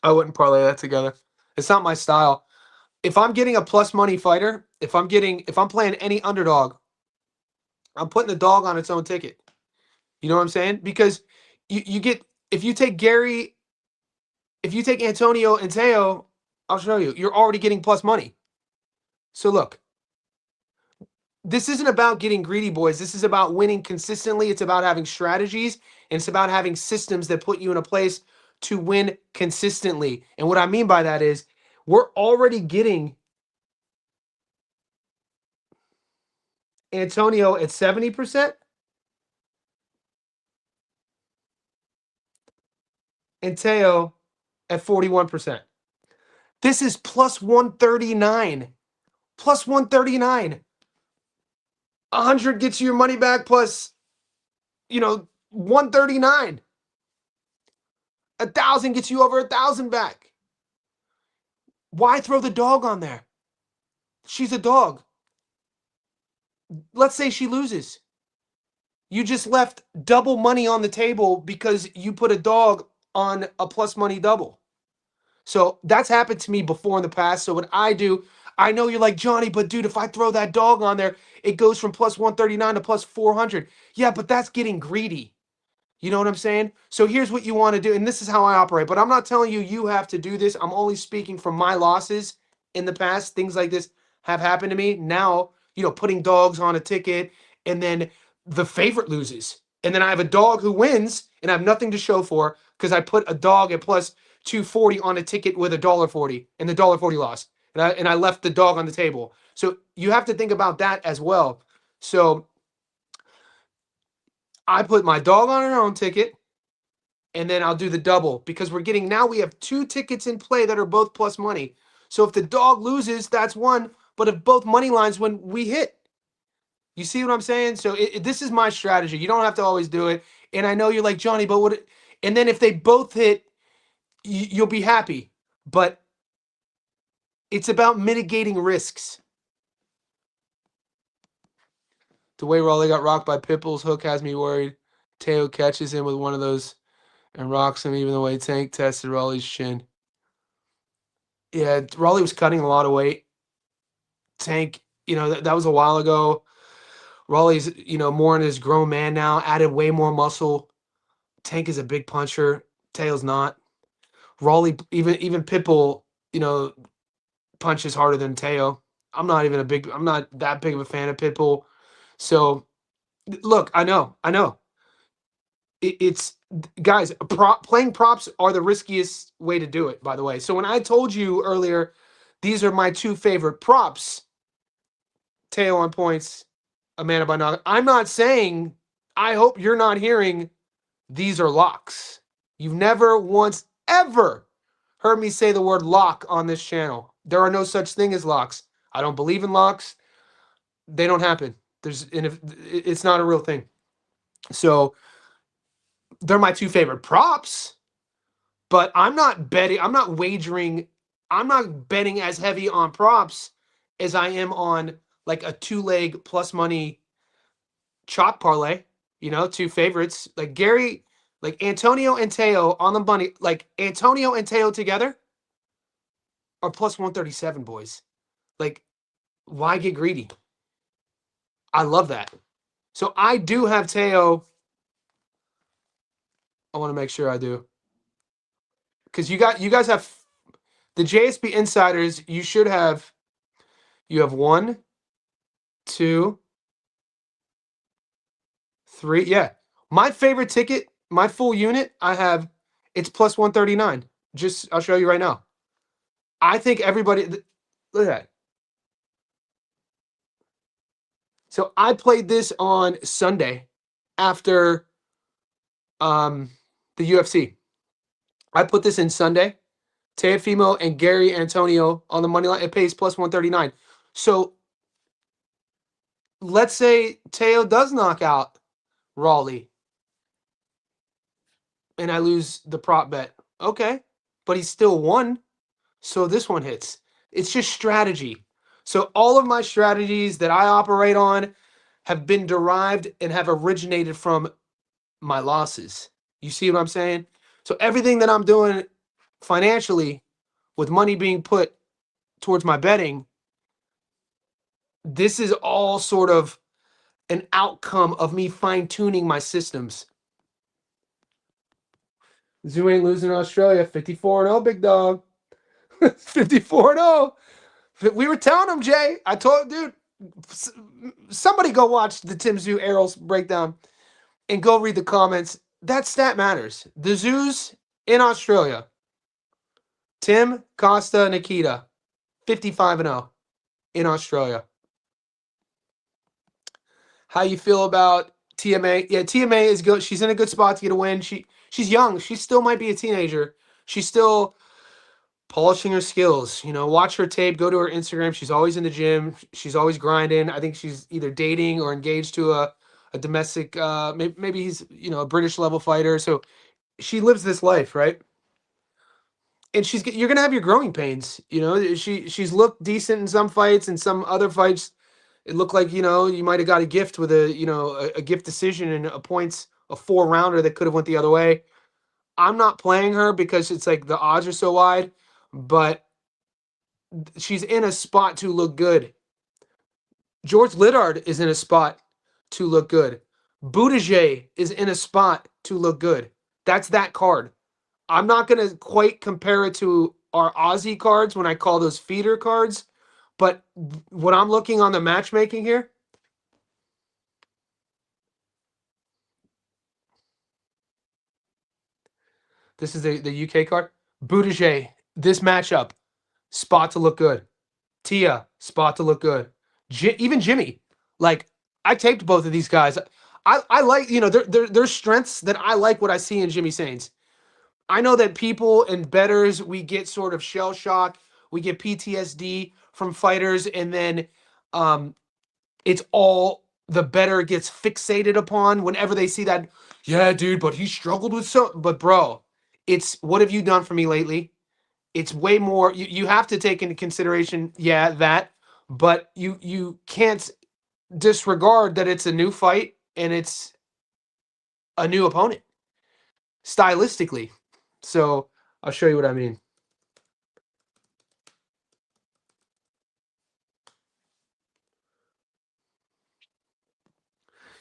I wouldn't parlay that together. It's not my style. If I'm getting a plus money fighter, if I'm playing any underdog, I'm putting the dog on its own ticket. You know what I'm saying? Because you get if you take Antonio and Teo, I'll show you. You're already getting plus money. So look, this isn't about getting greedy, boys. This is about winning consistently. It's about having strategies, and it's about having systems that put you in a place to win consistently. And what I mean by that is we're already getting Antonio at 70%. and Teo at 41%. This is plus 139. Plus 139. 100 gets you your money back plus, 139. 1,000 gets you over 1,000 back. Why throw the dog on there? She's a dog. Let's say she loses. You just left double money on the table because you put a dog on a plus money double. So that's happened to me before in the past. So what I do, I know you're like, Johnny, but dude, if I throw that dog on there, it goes from plus 139 to plus 400. Yeah, but that's getting greedy. You know what I'm saying? So here's what you want to do. And this is how I operate. But I'm not telling you you have to do this. I'm only speaking from my losses in the past. Things like this have happened to me. Now, putting dogs on a ticket and then the favorite loses. And then I have a dog who wins and I have nothing to show for because I put a dog at plus 240 on a ticket with $1.40 and the $1.40 lost. And I left the dog on the table. So you have to think about that as well. So I put my dog on her own ticket, and then I'll do the double because we have 2 tickets in play that are both plus money. So if the dog loses, that's one. But if both money lines win, we hit. You see what I'm saying? So this is my strategy. You don't have to always do it. And I know you're like, Johnny, but what? And then if they both hit, you'll be happy. But it's about mitigating risks. The way Raleigh got rocked by Pitbull's hook has me worried. Teo catches him with one of those and rocks him even the way Tank tested Raleigh's shin. Yeah, Raleigh was cutting a lot of weight. Tank, that was a while ago. Raleigh's, more in his grown man now, added way more muscle. Tank is a big puncher. Teo's not. Raleigh, even Pitbull, punches harder than Teo. I'm not that big of a fan of Pitbull. So, look, I know. It's guys, playing props are the riskiest way to do it, by the way. So when I told you earlier, these are my 2 favorite props, Teo on points, Amanda by knockout. I'm not saying, I hope you're not hearing these are locks. You've never once ever heard me say the word lock on this channel. There are no such thing as locks. I don't believe in locks. They don't happen. It's not a real thing. So they're my 2 favorite props, but I'm not betting as heavy on props as I am on like a 2-leg plus money chalk parlay, 2 favorites. Like Gary, like Antonio and Teo on the money, like Antonio and Teo together are plus 137, boys. Like, why get greedy? I love that. So I do have Teo. I want to make sure I do. Because you guys have the JSP insiders, you have 1, 2, 3. Yeah. My favorite ticket, my full unit, it's plus 139. I'll show you right now. I think everybody, look at that. So I played this on Sunday after the UFC. I put this in Sunday. Teofimo and Gary Antonio on the money line. It pays plus 139. So let's say Teo does knock out Raleigh and I lose the prop bet. Okay, but he's still won. So this one hits. It's just strategy. So all of my strategies that I operate on have been derived and have originated from my losses. You see what I'm saying? So everything that I'm doing financially with money being put towards my betting, this is all sort of an outcome of me fine-tuning my systems. Zoo ain't losing in Australia. 54-0, big dog. 54-0. We were telling him, Jay. I told, dude, somebody go watch the Tim Zoo Errol's breakdown and go read the comments. That stat matters. The zoos in Australia. Tim, Costa, Nikita, 55-0 in Australia. How you feel about TMA? Yeah, TMA is good. She's in a good spot to get a win. she's young. She still might be a teenager. She's still polishing her skills. You know, watch her tape, go to her Instagram. She's always in the gym. She's always grinding. I think she's either dating or engaged to a domestic. Maybe he's a British level fighter. So she lives this life, right? And you're gonna have your growing pains. You know, she's looked decent in some fights, and some other fights it looked like you might have got a gift with a gift decision and a 4-rounder that could have went the other way. I'm not playing her because it's like the odds are so wide, but she's in a spot to look good. George Liddard is in a spot to look good. Buttigieg is in a spot to look good. That's that card. I'm not going to quite compare it to our Aussie cards when I call those feeder cards, but what I'm looking on the matchmaking here, this is the UK card. Buttigieg, this matchup, spot to look good. Tia, spot to look good. Even Jimmy, like I taped both of these guys. I like there's strengths that I like what I see in Jimmy Sains. I know that people and bettors we get sort of shell shock, we get PTSD from fighters, and then it's all the better gets fixated upon whenever they see that. Yeah, dude, but he struggled with so. But bro, it's what have you done for me lately? It's way more. You have to take into consideration, yeah, that, but you can't disregard that it's a new fight and it's a new opponent stylistically. So I'll show you what I mean.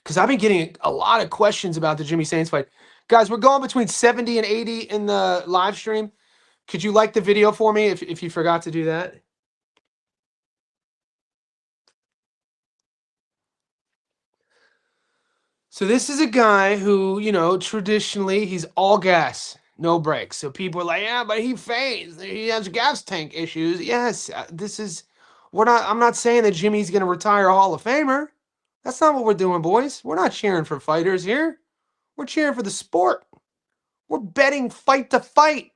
Because I've been getting a lot of questions about the Jimmy Sains fight. Guys, we're going between 70 and 80 in the live stream. Could you like the video for me if you forgot to do that? So this is a guy who, traditionally he's all gas, no brakes. So people are like, yeah, but he fades. He has gas tank issues. Yes, I'm not saying that Jimmy's going to retire a Hall of Famer. That's not what we're doing, boys. We're not cheering for fighters here. We're cheering for the sport. We're betting fight to fight.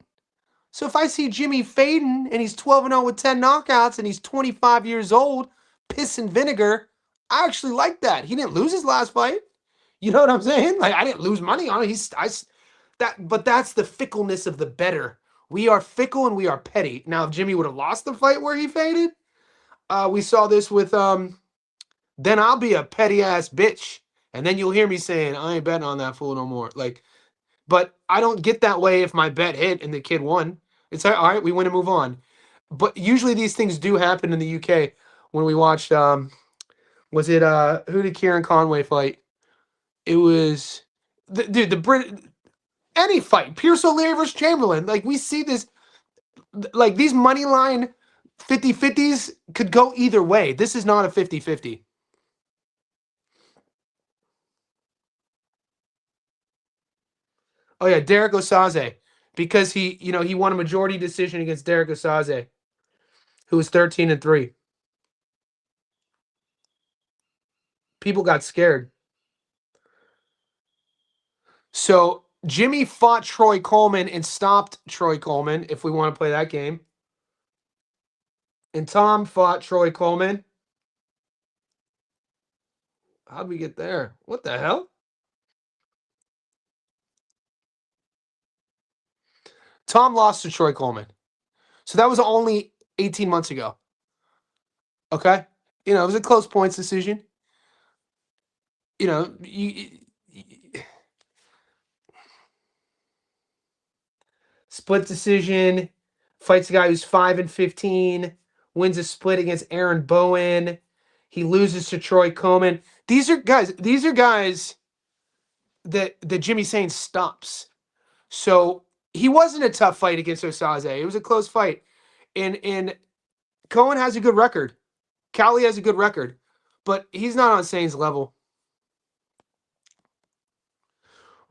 So if I see Jimmy fading and he's 12-0 with 10 knockouts and he's 25 years old, piss and vinegar, I actually like that. He didn't lose his last fight. You know what I'm saying? Like I didn't lose money on it. But that's the fickleness of the bettor. We are fickle and we are petty. Now, if Jimmy would have lost the fight where he faded, we saw this with then I'll be a petty ass bitch, and then you'll hear me saying I ain't betting on that fool no more. Like, but I don't get that way if my bet hit and the kid won. It's like, all right, we win and move on. But usually these things do happen in the UK. When we watched, was it who did Kieran Conway fight? It was the Brit. Any fight, Pierce O'Leary versus Chamberlain. Like we see this, like these money line 50-50s could go either way. This is not a 50-50. Oh yeah, Derek Osaze, because he won a majority decision against Derek Osaze, who was 13-3. People got scared. So Jimmy fought Troy Coleman and stopped Troy Coleman, if we want to play that game. And Tom fought Troy Coleman. How'd we get there? What the hell? Tom lost to Troy Coleman. So that was only 18 months ago. Okay? It was a close points decision. Split decision, fights a guy who's 5-15, wins a split against Aaron Bowen. He loses to Troy Coleman. These are guys that Jimmy Sains stops. So he wasn't a tough fight against Osaze. It was a close fight. And Cohen has a good record. Cali has a good record. But he's not on Sains' level.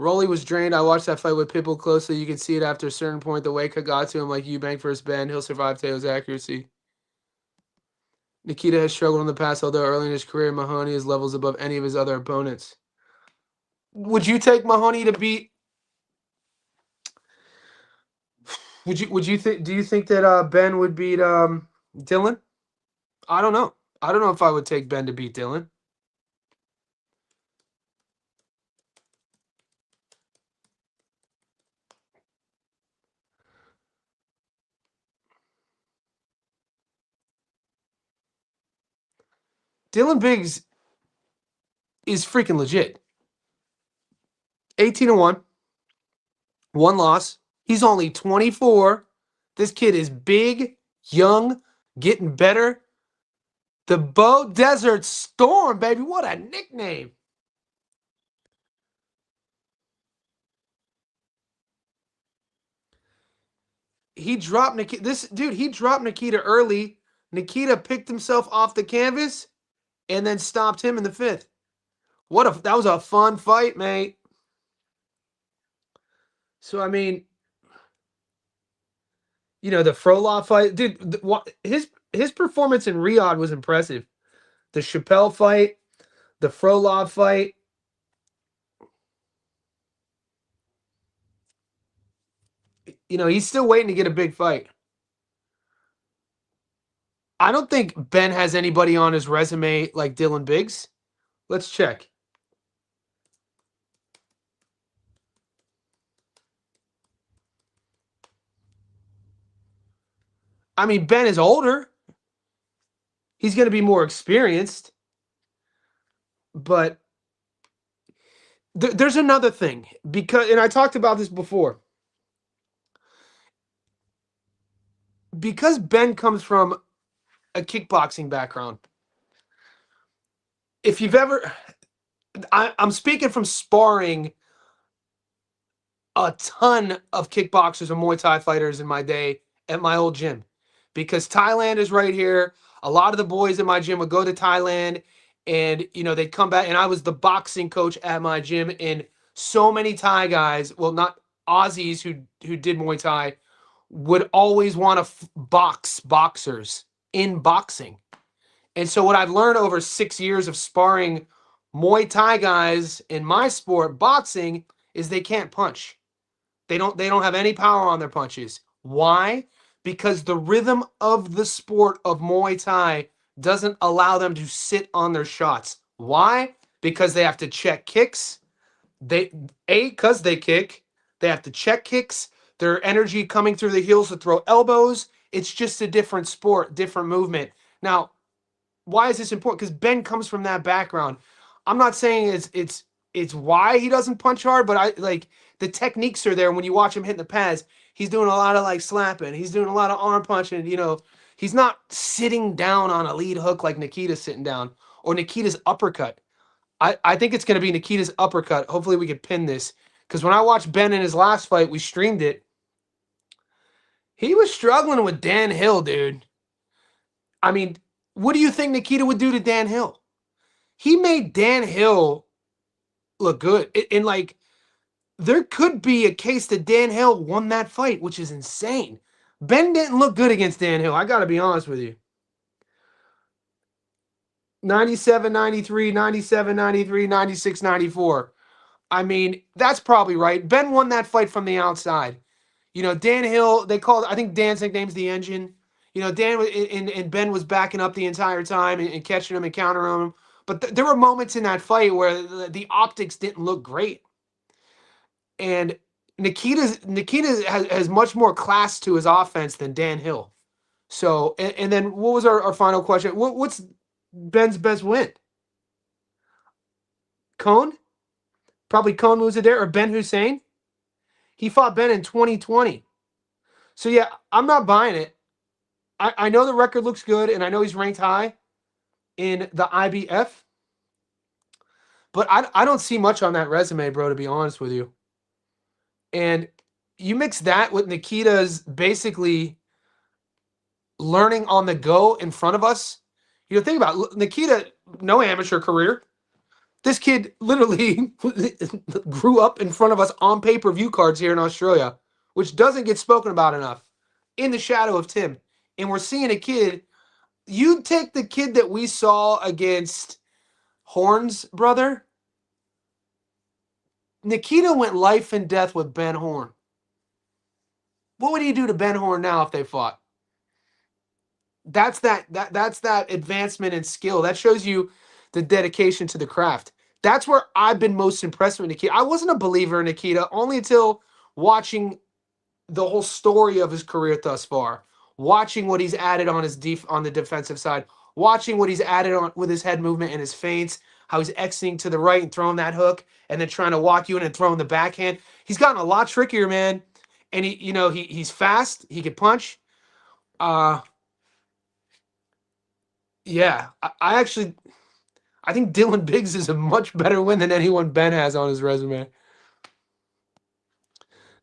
Rolly was drained. I watched that fight with Pitbull closely. You can see it after a certain point. The weight cut got to him like Eubank versus Ben. He'll survive Teo's accuracy. Nikita has struggled in the past, although early in his career, Mahoney is levels above any of his other opponents. Would you take Mahoney to beat Do you think that Ben would beat Dylan? I don't know. I don't know if I would take Ben to beat Dylan. Dylan Biggs is freaking legit. 18-1, one loss. He's only 24. This kid is big, young, getting better. The Bow Desert Storm, baby. What a nickname. He dropped Nikita. He dropped Nikita early. Nikita picked himself off the canvas and then stopped him in the fifth. That was a fun fight, mate. So I mean, the Frolov fight, dude. His performance in Riyadh was impressive. The Chappelle fight, the Frolov fight. He's still waiting to get a big fight. I don't think Ben has anybody on his resume like Dylan Biggs. Let's check. I mean, Ben is older. He's going to be more experienced. But there's another thing, and I talked about this before. Because Ben comes from a kickboxing background, if you've ever, I'm speaking from sparring a ton of kickboxers and Muay Thai fighters in my day at my old gym, because Thailand is right here. A lot of the boys in my gym would go to Thailand, and they'd come back, and I was the boxing coach at my gym, and so many Thai guys, well, not Aussies who did Muay Thai, would always want to box boxers in boxing. And so what I've learned over 6 years of sparring Muay Thai guys in my sport, boxing, is they can't punch. They don't have any power on their punches. Why? Because the rhythm of the sport of Muay Thai doesn't allow them to sit on their shots. Why? Because they have to check kicks. Because they kick, they have to check kicks. Their energy coming through the heels to throw elbows. It's just a different sport, different movement. Now, why is this important? Because Ben comes from that background. I'm not saying it's why he doesn't punch hard, but I like the techniques are there when you watch him hitting the pads. He's doing a lot of like slapping. He's doing a lot of arm punching. He's not sitting down on a lead hook like Nikita's sitting down or Nikita's uppercut. I think it's going to be Nikita's uppercut. Hopefully we can pin this, because when I watched Ben in his last fight, we streamed it. He was struggling with Dan Hill, dude. I mean, what do you think Nikita would do to Dan Hill? He made Dan Hill look good. And like, there could be a case that Dan Hill won that fight, which is insane. Ben didn't look good against Dan Hill. I got to be honest with you. 97, 93, 97, 93, 96, 94. I mean, that's probably right. Ben won that fight from the outside. Dan Hill, I think Dan's nickname's the Engine. Dan and Ben was backing up the entire time and catching him and countering him. But there were moments in that fight where the optics didn't look great. And Nikita has much more class to his offense than Dan Hill. So, and then what was our final question? What's Ben's best win? Cone? Probably Cone Moussadeir or Ben Hussein. He fought Ben in 2020. So yeah, I'm not buying it. I know the record looks good, and I know he's ranked high in the IBF, but I don't see much on that resume, bro, to be honest with you. And you mix that with Nikita's basically learning on the go in front of us. Think about Nikita, no amateur career. This kid literally grew up in front of us on pay-per-view cards here in Australia, which doesn't get spoken about enough, in the shadow of Tim. And we're seeing a kid. You take the kid that we saw against Horn's brother. Nikita went life and death with Ben Horn. What would he do to Ben Horn now if they fought? That's that advancement in skill. That shows you the dedication to the craft. That's where I've been most impressed with Nikita. I wasn't a believer in Nikita only until watching the whole story of his career thus far, watching what he's added on on the defensive side, watching what he's added on with his head movement and his feints, how he's exiting to the right and throwing that hook, and then trying to walk you in and throwing the backhand. He's gotten a lot trickier, man. And he's fast. He can punch. Uh, yeah, I think Dylan Biggs is a much better win than anyone Ben has on his resume.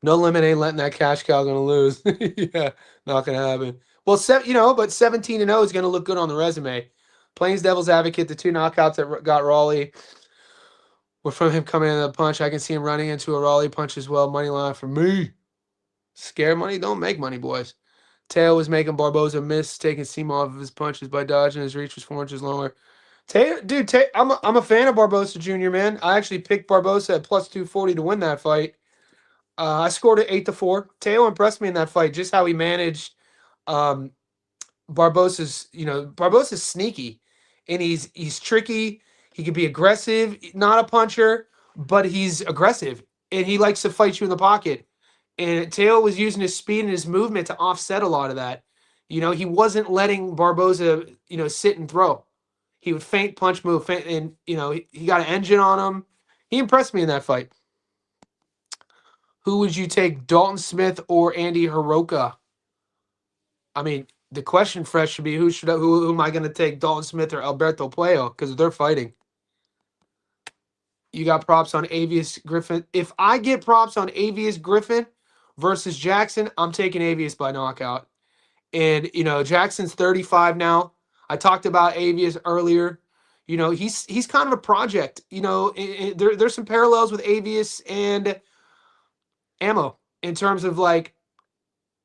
No Limit ain't letting that cash cow gonna lose. Yeah, not gonna happen. Well, but 17-0 is gonna look good on the resume. Plains Devil's Advocate, the 2 knockouts that got Raleigh were from him coming into the punch. I can see him running into a Raleigh punch as well. Money line for me. Scare money, don't make money, boys. Teo was making Barboza miss, taking seam off of his punches by dodging. His reach was 4 inches longer. I'm a fan of Barboza Jr., man. I actually picked Barboza at plus 240 to win that fight. I scored it 8-4. Teo impressed me in that fight, just how he managed um, Barbosa's sneaky, and he's tricky. He can be aggressive, not a puncher, but he's aggressive, and he likes to fight you in the pocket. And Teo was using his speed and his movement to offset a lot of that. He wasn't letting Barboza, sit and throw. He would feint, punch, move, feint, and he got an engine on him. He impressed me in that fight. Who would you take, Dalton Smith or Andy Hiroka? I mean, the question fresh should be who am I going to take, Dalton Smith or Alberto Puello, because they're fighting. You got props on Avius Griffin. If I get props on Avius Griffin versus Jackson, I'm taking Avius by knockout. And Jackson's 35 now. I talked about Avius earlier. He's kind of a project. There's some parallels with Avius and Ammo in terms of like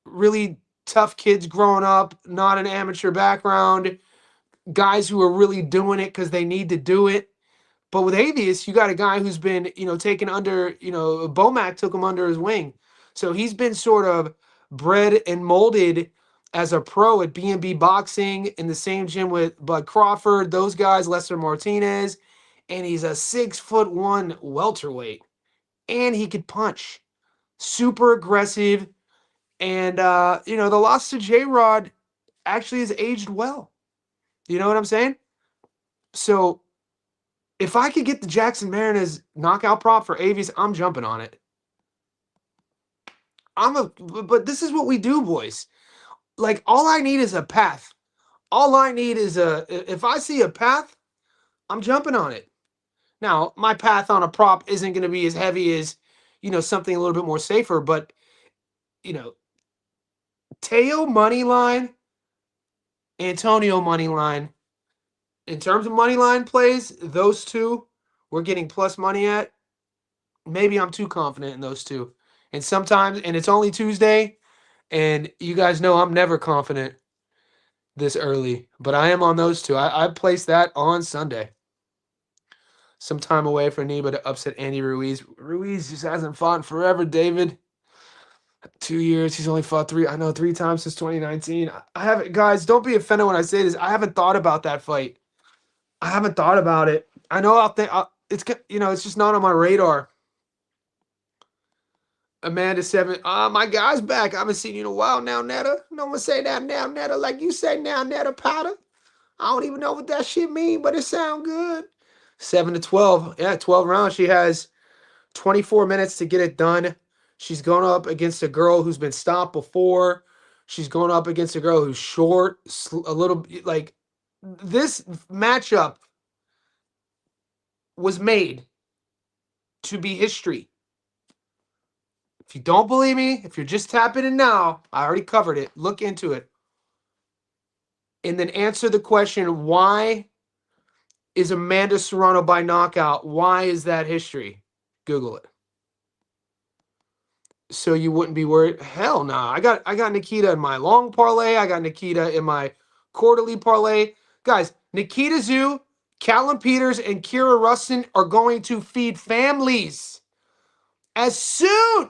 really tough kids growing up, not an amateur background, guys who are really doing it because they need to do it. But with Avius, you got a guy who's been, taken under, Bomac took him under his wing. So he's been sort of bred and molded as a pro at B&B Boxing in the same gym with Bud Crawford, those guys, Lester Martinez. And he's a 6'1" welterweight. And he could punch. Super aggressive. And, the loss to J-Rod actually has aged well. You know what I'm saying? So if I could get the Jackson Marinez knockout prop for Avius, I'm jumping on it. But this is what we do, boys. Like, all I need is a path. All I need is if I see a path, I'm jumping on it. Now, my path on a prop isn't going to be as heavy as, something a little bit more safer, but, Teo money line, Antonio money line. In terms of money line plays, those two we're getting plus money at. Maybe I'm too confident in those two. And sometimes, and it's only Tuesday, and you guys know I'm never confident this early, but I am on those two. I placed that on Sunday. Some time away for Neba to upset Andy Ruiz. Ruiz just hasn't fought in forever, David. 2 years. He's only fought three times since 2019. I haven't, guys, don't be offended when I say this. I haven't thought about that fight. I haven't thought about it. I know it's just not on my radar. Amanda 7. My guy's back. I haven't seen you in a while now, Netta. No one say that now, Netta, like you say now, Netta Powder. I don't even know what that shit mean, but it sound good. 7-12. Yeah, 12 rounds. She has 24 minutes to get it done. She's going up against a girl who's been stopped before. She's going up against a girl who's short, a little like this matchup was made to be history. If you don't believe me, if you're just tapping in now, I already covered it. Look into it. And then answer the question, why is Amanda Serrano by knockout? Why is that history? Google it. So you wouldn't be worried. Hell no. I got Nikita in my long parlay. I got Nikita in my quarterly parlay. Guys, Nikita Tszyu, Callum Peters, and Kira Rustin are going to feed families as soon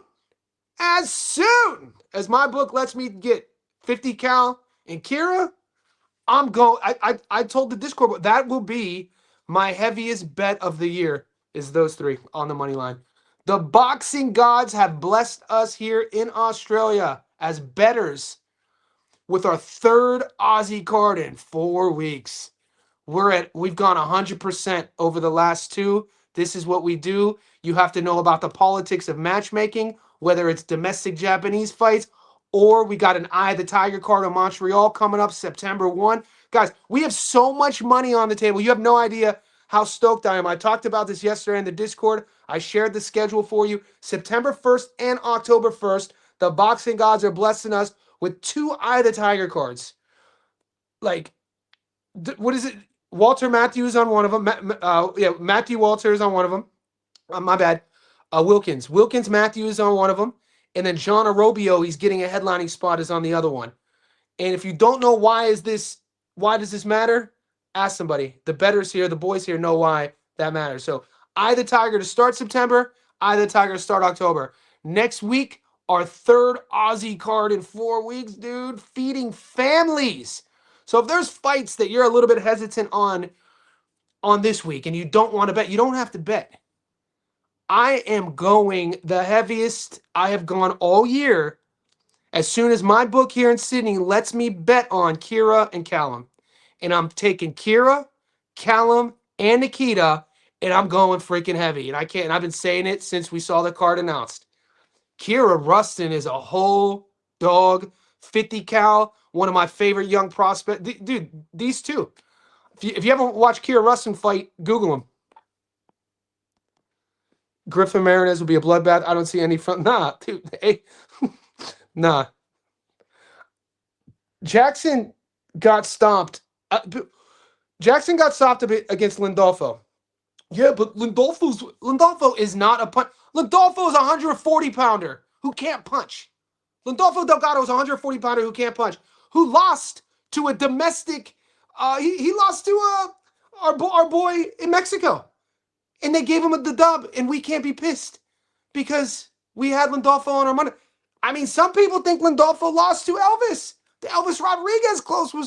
as soon as my book lets me get 50 cal and Kira, I'm going. I told the Discord, but that will be my heaviest bet of the year. Is those three on the money line. The boxing gods have blessed us here in Australia as bettors with our third Aussie card in 4 weeks. We've gone 100% over the last two. This is what we do. You have to know about the politics of matchmaking, whether it's domestic Japanese fights or we got an Eye of the Tiger card in Montreal coming up September 1. Guys, we have so much money on the table. You have no idea how stoked I am. I talked about this yesterday in the Discord. I shared the schedule for you. September 1st and October 1st, the boxing gods are blessing us with 2 Eye of the Tiger cards. Like, what is it? Walter Matthews on one of them. Matthew Walters on one of them. My bad. Wilkins. Wilkins Matthews on one of them. And then John Arobio, he's getting a headlining spot, is on the other one. And if you don't know why does this matter? Ask somebody. The bettors here, the boys here know why that matters. So Eye of the Tiger to start September, Eye of the Tiger to start October. Next week, our third Aussie card in 4 weeks, dude. Feeding families. So if there's fights that you're a little bit hesitant on this week and you don't want to bet, you don't have to bet. I am going the heaviest I have gone all year as soon as my book here in Sydney lets me bet on Kira and Callum. And I'm taking Kira, Callum, and Nikita, and I'm going freaking heavy. And I've been saying it since we saw the card announced. Kira Rustin is a whole dog, 50 cal, one of my favorite young prospects. Dude, these two. If you haven't watched Kira Rustin fight, Google him. Griffin Marinez will be a bloodbath. I don't see any front. Nah, dude. Hey. Nah. Jackson got stomped. Jackson got stopped a bit against Lindolfo. Yeah, but Lindolfo is not a punch. Lindolfo is a 140-pounder who can't punch. Lindolfo Delgado is a 140-pounder who can't punch, who lost to a domestic. He lost to our boy in Mexico, and they gave him the dub, and we can't be pissed because we had Lindolfo on our money. I mean, some people think Lindolfo lost to Elvis. The Elvis Rodriguez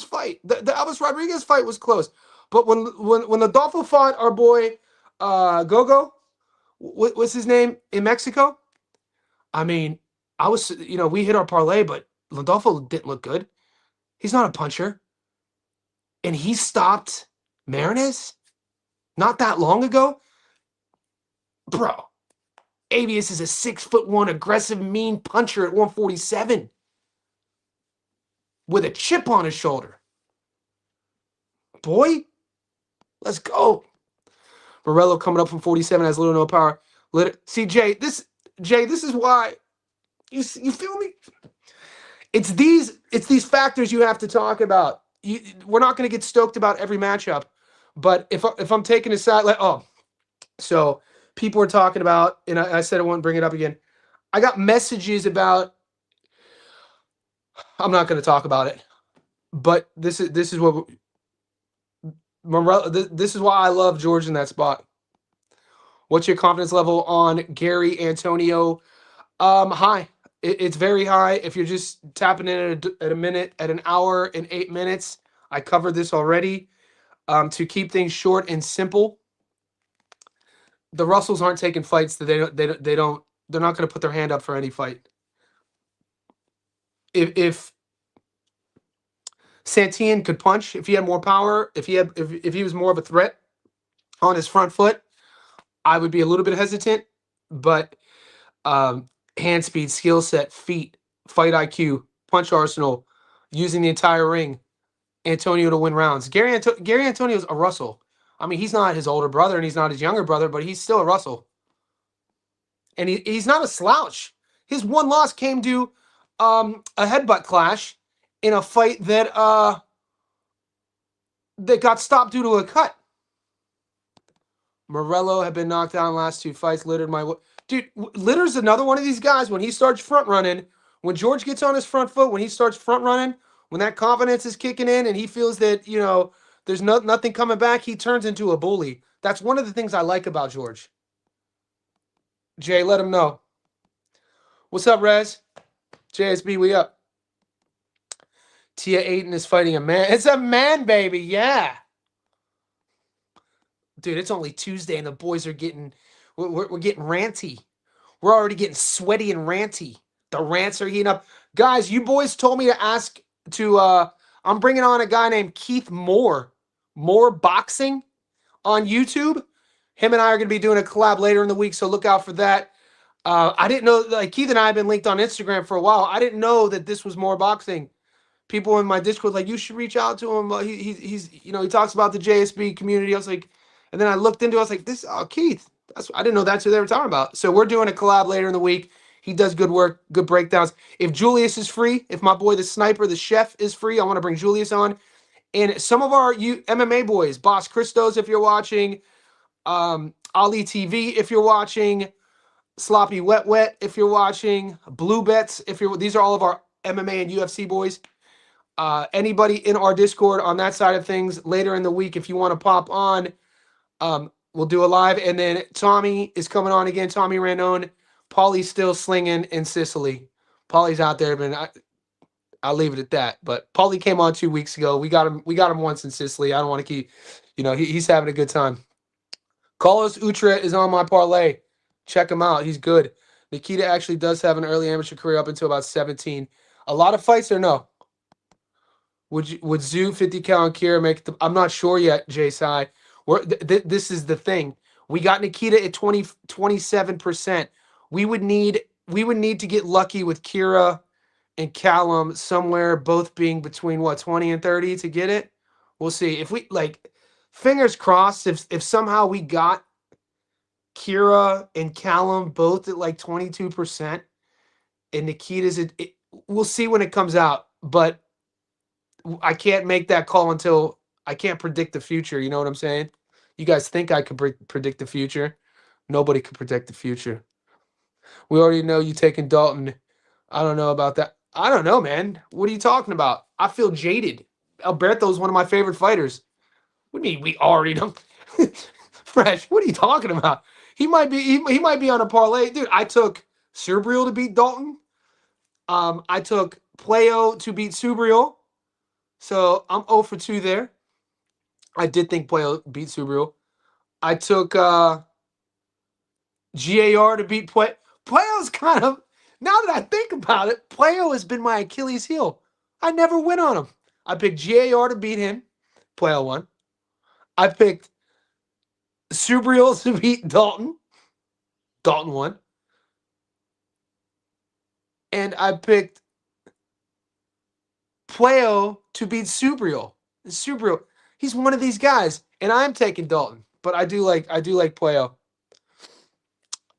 fight. The Elvis Rodriguez fight was close. But when Lindolfo fought our boy Gogo, what's his name, in Mexico? I mean, we hit our parlay, but Lindolfo didn't look good. He's not a puncher. And he stopped Marinez not that long ago. Bro, Avius is a 6'1" aggressive, mean puncher at 147 with a chip on his shoulder. Boy, let's go. Morello coming up from 47 has little or no power. See, Jay, this is why you feel me? It's these factors you have to talk about. We're not going to get stoked about every matchup, but if I'm taking a side, so people are talking about, and I said I won't bring it up again. I got messages about. I'm not going to talk about it, but this is what Morello. This is why I love George in that spot. What's your confidence level on Gary Antonio? High. It's very high. If you're just tapping in at a minute, at an hour and 8 minutes, I covered this already. To keep things short and simple, the Russells aren't taking fights that they're not going to put their hand up for any fight. If Santillan could punch, if he had more power, if he was more of a threat on his front foot, I would be a little bit hesitant. But hand speed, skill set, feet, fight IQ, punch arsenal, using the entire ring, Antonio to win rounds. Gary Antonio's a Russell. I mean, he's not his older brother and he's not his younger brother, but he's still a Russell. And he's not a slouch. His one loss came to a headbutt clash in a fight that got stopped due to a cut. Morello had been knocked down last 2 fights. Dude, Litter's another one of these guys. When he starts front running, when George gets on his front foot, when he starts front running, when that confidence is kicking in and he feels that, there's nothing coming back, he turns into a bully. That's one of the things I like about George. Jay, let him know. What's up, Rez? JSB, we up. Tia Ayton is fighting a man. It's a man, baby. Yeah. Dude, it's only Tuesday and the boys are getting, we're getting ranty. We're already getting sweaty and ranty. The rants are heating up. Guys, you boys told me to ask to, I'm bringing on a guy named Keith Moore Boxing on YouTube. Him and I are going to be doing a collab later in the week, so look out for that. I didn't know, like, Keith and I have been linked on Instagram for a while. I didn't know that this was Moore Boxing. People in my Discord like, you should reach out to him. He's he talks about the JSB community. I was like, and then I looked into it. I was like, this, oh, Keith. I didn't know that's who they were talking about. So we're doing a collab later in the week. He does good work, good breakdowns. If Julius is free, if my boy the sniper, the chef is free, I want to bring Julius on. And some of our MMA boys, Boss Christos, if you're watching, Ali TV, if you're watching, Sloppy Wet, if you're watching, Blue Bets, these are all of our MMA and UFC boys. Anybody in our Discord on that side of things later in the week, if you want to pop on, we'll do a live. And then Tommy is coming on again. Tommy Ranone. Paulie's still slinging in Sicily. Paulie's out there, but I'll leave it at that. But Paulie came on 2 weeks ago. We got him once in Sicily. I don't want to keep, he's having a good time. Carlos Utra is on my parlay. Check him out. He's good. Nikita actually does have an early amateur career up until about 17. A lot of fights or no? Would Zoo 50 cal and Kira make the? I'm not sure yet, Jay Sai. This is the thing. We got Nikita at 27%. We would need to get lucky with Kira and Callum somewhere, both being between 20 and 30 to get it. We'll see. If we fingers crossed, if somehow we got Kira and Callum both at 22% and Nikita's we'll see when it comes out, but I can't make that call until I can't predict the future. You know what I'm saying? You guys think I could predict the future? Nobody could predict the future. We already know you taking Dalton. I don't know about that. I don't know, man. What are you talking about? I feel jaded. Alberto's one of my favorite fighters. What do you mean we already know? Fresh, what are you talking about? He might be on a parlay. Dude, I took Subriel to beat Dalton. I took Playo to beat Subriel. So I'm 0 for 2 there. I did think Playo beat Subriel. I took GAR to beat Playo. Playo's kind of, now that I think about it, Playo has been my Achilles heel. I never win on him. I picked GAR to beat him. Playo won. I picked Subriel to beat Dalton. Dalton won. And I picked Playo to beat Subriel. Subriel, he's one of these guys, and I'm taking Dalton, but I do like Playo.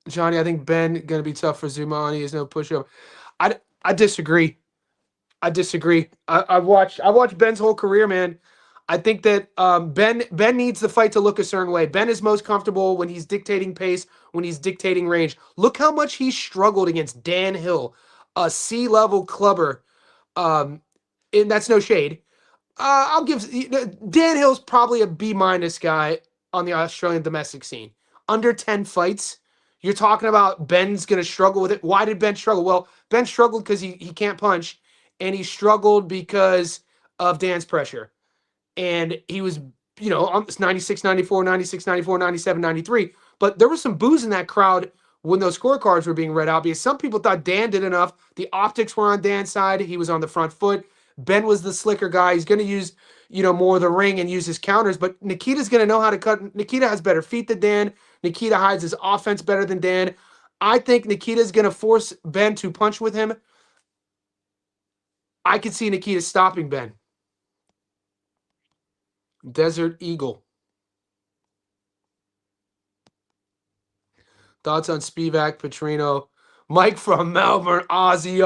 Johnny, I think Ben gonna be tough for Zumani. Is no push-up. I disagree. I watched Ben's whole career, man. I think that Ben needs the fight to look a certain way. Ben is most comfortable when he's dictating pace, when he's dictating range. Look how much he struggled against Dan Hill, a C-level clubber. And that's no shade. I'll give Dan Hill's probably a B- guy on the Australian domestic scene. Under 10 fights. You're talking about Ben's going to struggle with it. Why did Ben struggle? Well, Ben struggled because he can't punch, and he struggled because of Dan's pressure. And he was, 96, 94, 96, 94, 97, 93. But there was some boos in that crowd when those scorecards were being read out because some people thought Dan did enough. The optics were on Dan's side. He was on the front foot. Ben was the slicker guy. He's going to use, more of the ring and use his counters. But Nikita's going to know how to cut. Nikita has better feet than Dan. Nikita hides his offense better than Dan. I think Nikita's going to force Ben to punch with him. I could see Nikita stopping Ben. Desert Eagle. Thoughts on Spivak, Petrino, Mike from Melbourne, Aussie.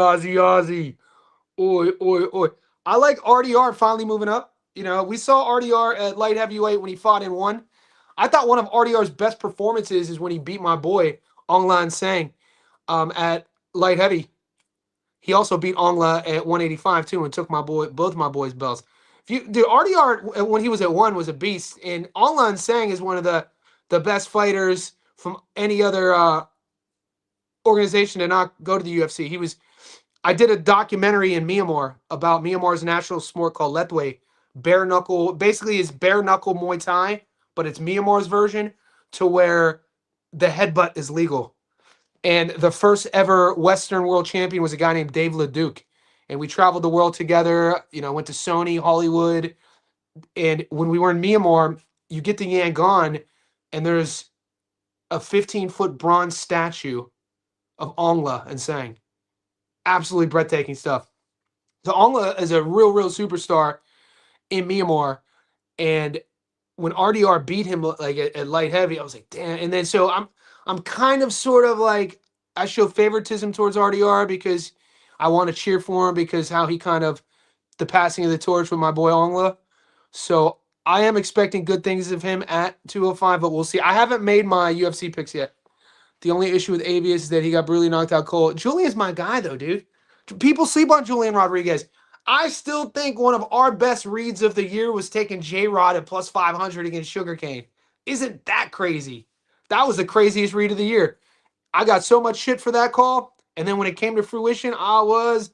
Oi. I like RDR finally moving up. We saw RDR at light heavyweight when he fought and won. I thought one of RDR's best performances is when he beat my boy, Onglan Sang, at light heavy. He also beat Ongla at 185 too and took both my boys' belts. RDR when he was at 1 was a beast, and Onglan Sang is one of the best fighters from any other organization to not go to the UFC. I did a documentary in Myanmar about Myanmar's national sport called Lethwei. Bare knuckle, basically it's bare knuckle Muay Thai, but it's Myanmar's version to where the headbutt is legal. And the first ever Western world champion was a guy named Dave LeDuc. And we traveled the world together, went to Sony, Hollywood. And when we were in Myanmar, you get to Yangon, and there's a 15-foot bronze statue of Ongla and Sang. Absolutely breathtaking stuff. So Ongla is a real superstar in Myanmar. And when RDR beat him like at light heavy, I was like, damn. And then so I'm kind of sort of like, I show favoritism towards RDR because I want to cheer for him because how he kind of the passing of the torch with my boy Ongla. So I am expecting good things of him at 205, but we'll see. I haven't made my UFC picks yet. The only issue with Avius is that he got brutally knocked out cold. Julian's my guy, though, dude. People sleep on Julian Rodriguez. I still think one of our best reads of the year was taking J-Rod at plus 500 against Sugarcane. Isn't that crazy? That was the craziest read of the year. I got so much shit for that call, and then when it came to fruition, I was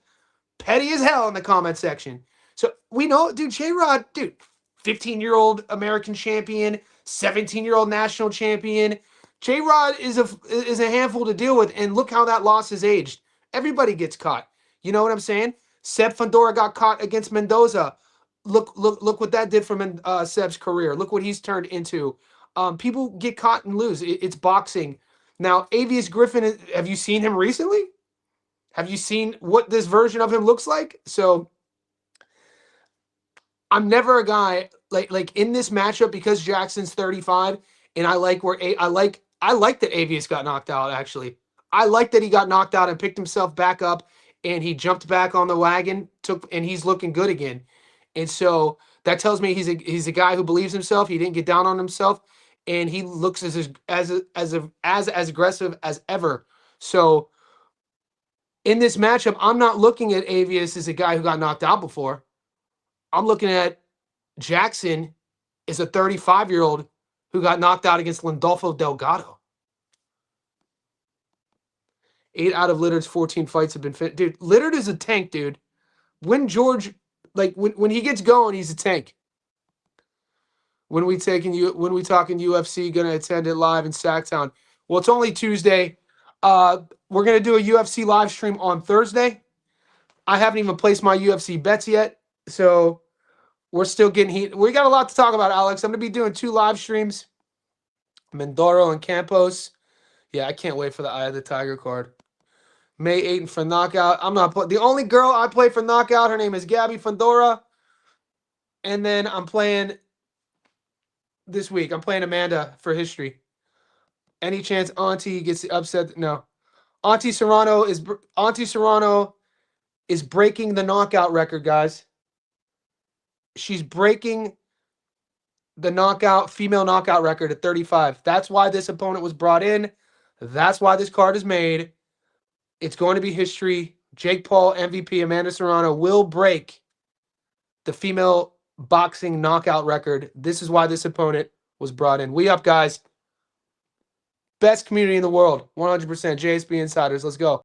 petty as hell in the comment section. So we know, dude, J-Rod, dude, 15-year-old American champion, 17-year-old national champion. J-Rod is a handful to deal with, and look how that loss has aged. Everybody gets caught. You know what I'm saying? Seb Fundora got caught against Mendoza. Look what that did for Seb's career. Look what he's turned into. People get caught and lose. It's boxing. Now, Avius Griffin, have you seen him recently? Have you seen what this version of him looks like? So I'm never a guy like in this matchup because Jackson's 35 and I like that Avius got knocked out actually. I like that he got knocked out and picked himself back up and he jumped back on the wagon, and he's looking good again. And so that tells me he's a guy who believes himself. He didn't get down on himself and he looks as aggressive as ever. So in this matchup, I'm not looking at Avius as a guy who got knocked out before. I'm looking at Jackson as a 35-year-old who got knocked out against Landolfo Delgado. 8 out of Litter's 14 fights have been fit. Dude, Littard is a tank, dude. When George, when he gets going, he's a tank. When we talking UFC, gonna attend it live in Sacktown. Well, it's only Tuesday. We're gonna do a UFC live stream on Thursday. I haven't even placed my UFC bets yet, so we're still getting heat. We got a lot to talk about, Alex. I'm gonna be doing 2 live streams. Mindoro and Campos. Yeah, I can't wait for the Eye of the Tiger card. May 8th for knockout. I'm not the only girl I play for knockout. Her name is Gabby Fundora. And then I'm playing this week. I'm playing Amanda for history. Any chance Auntie gets the upset? No. Auntie Serrano is breaking the knockout record, guys. She's breaking the female knockout record at 35. That's why this opponent was brought in. That's why this card is made. It's going to be history. Jake Paul, MVP, Amanda Serrano will break the female boxing knockout record. This is why this opponent was brought in. We up, guys. Best community in the world. 100% JSB Insiders. Let's go.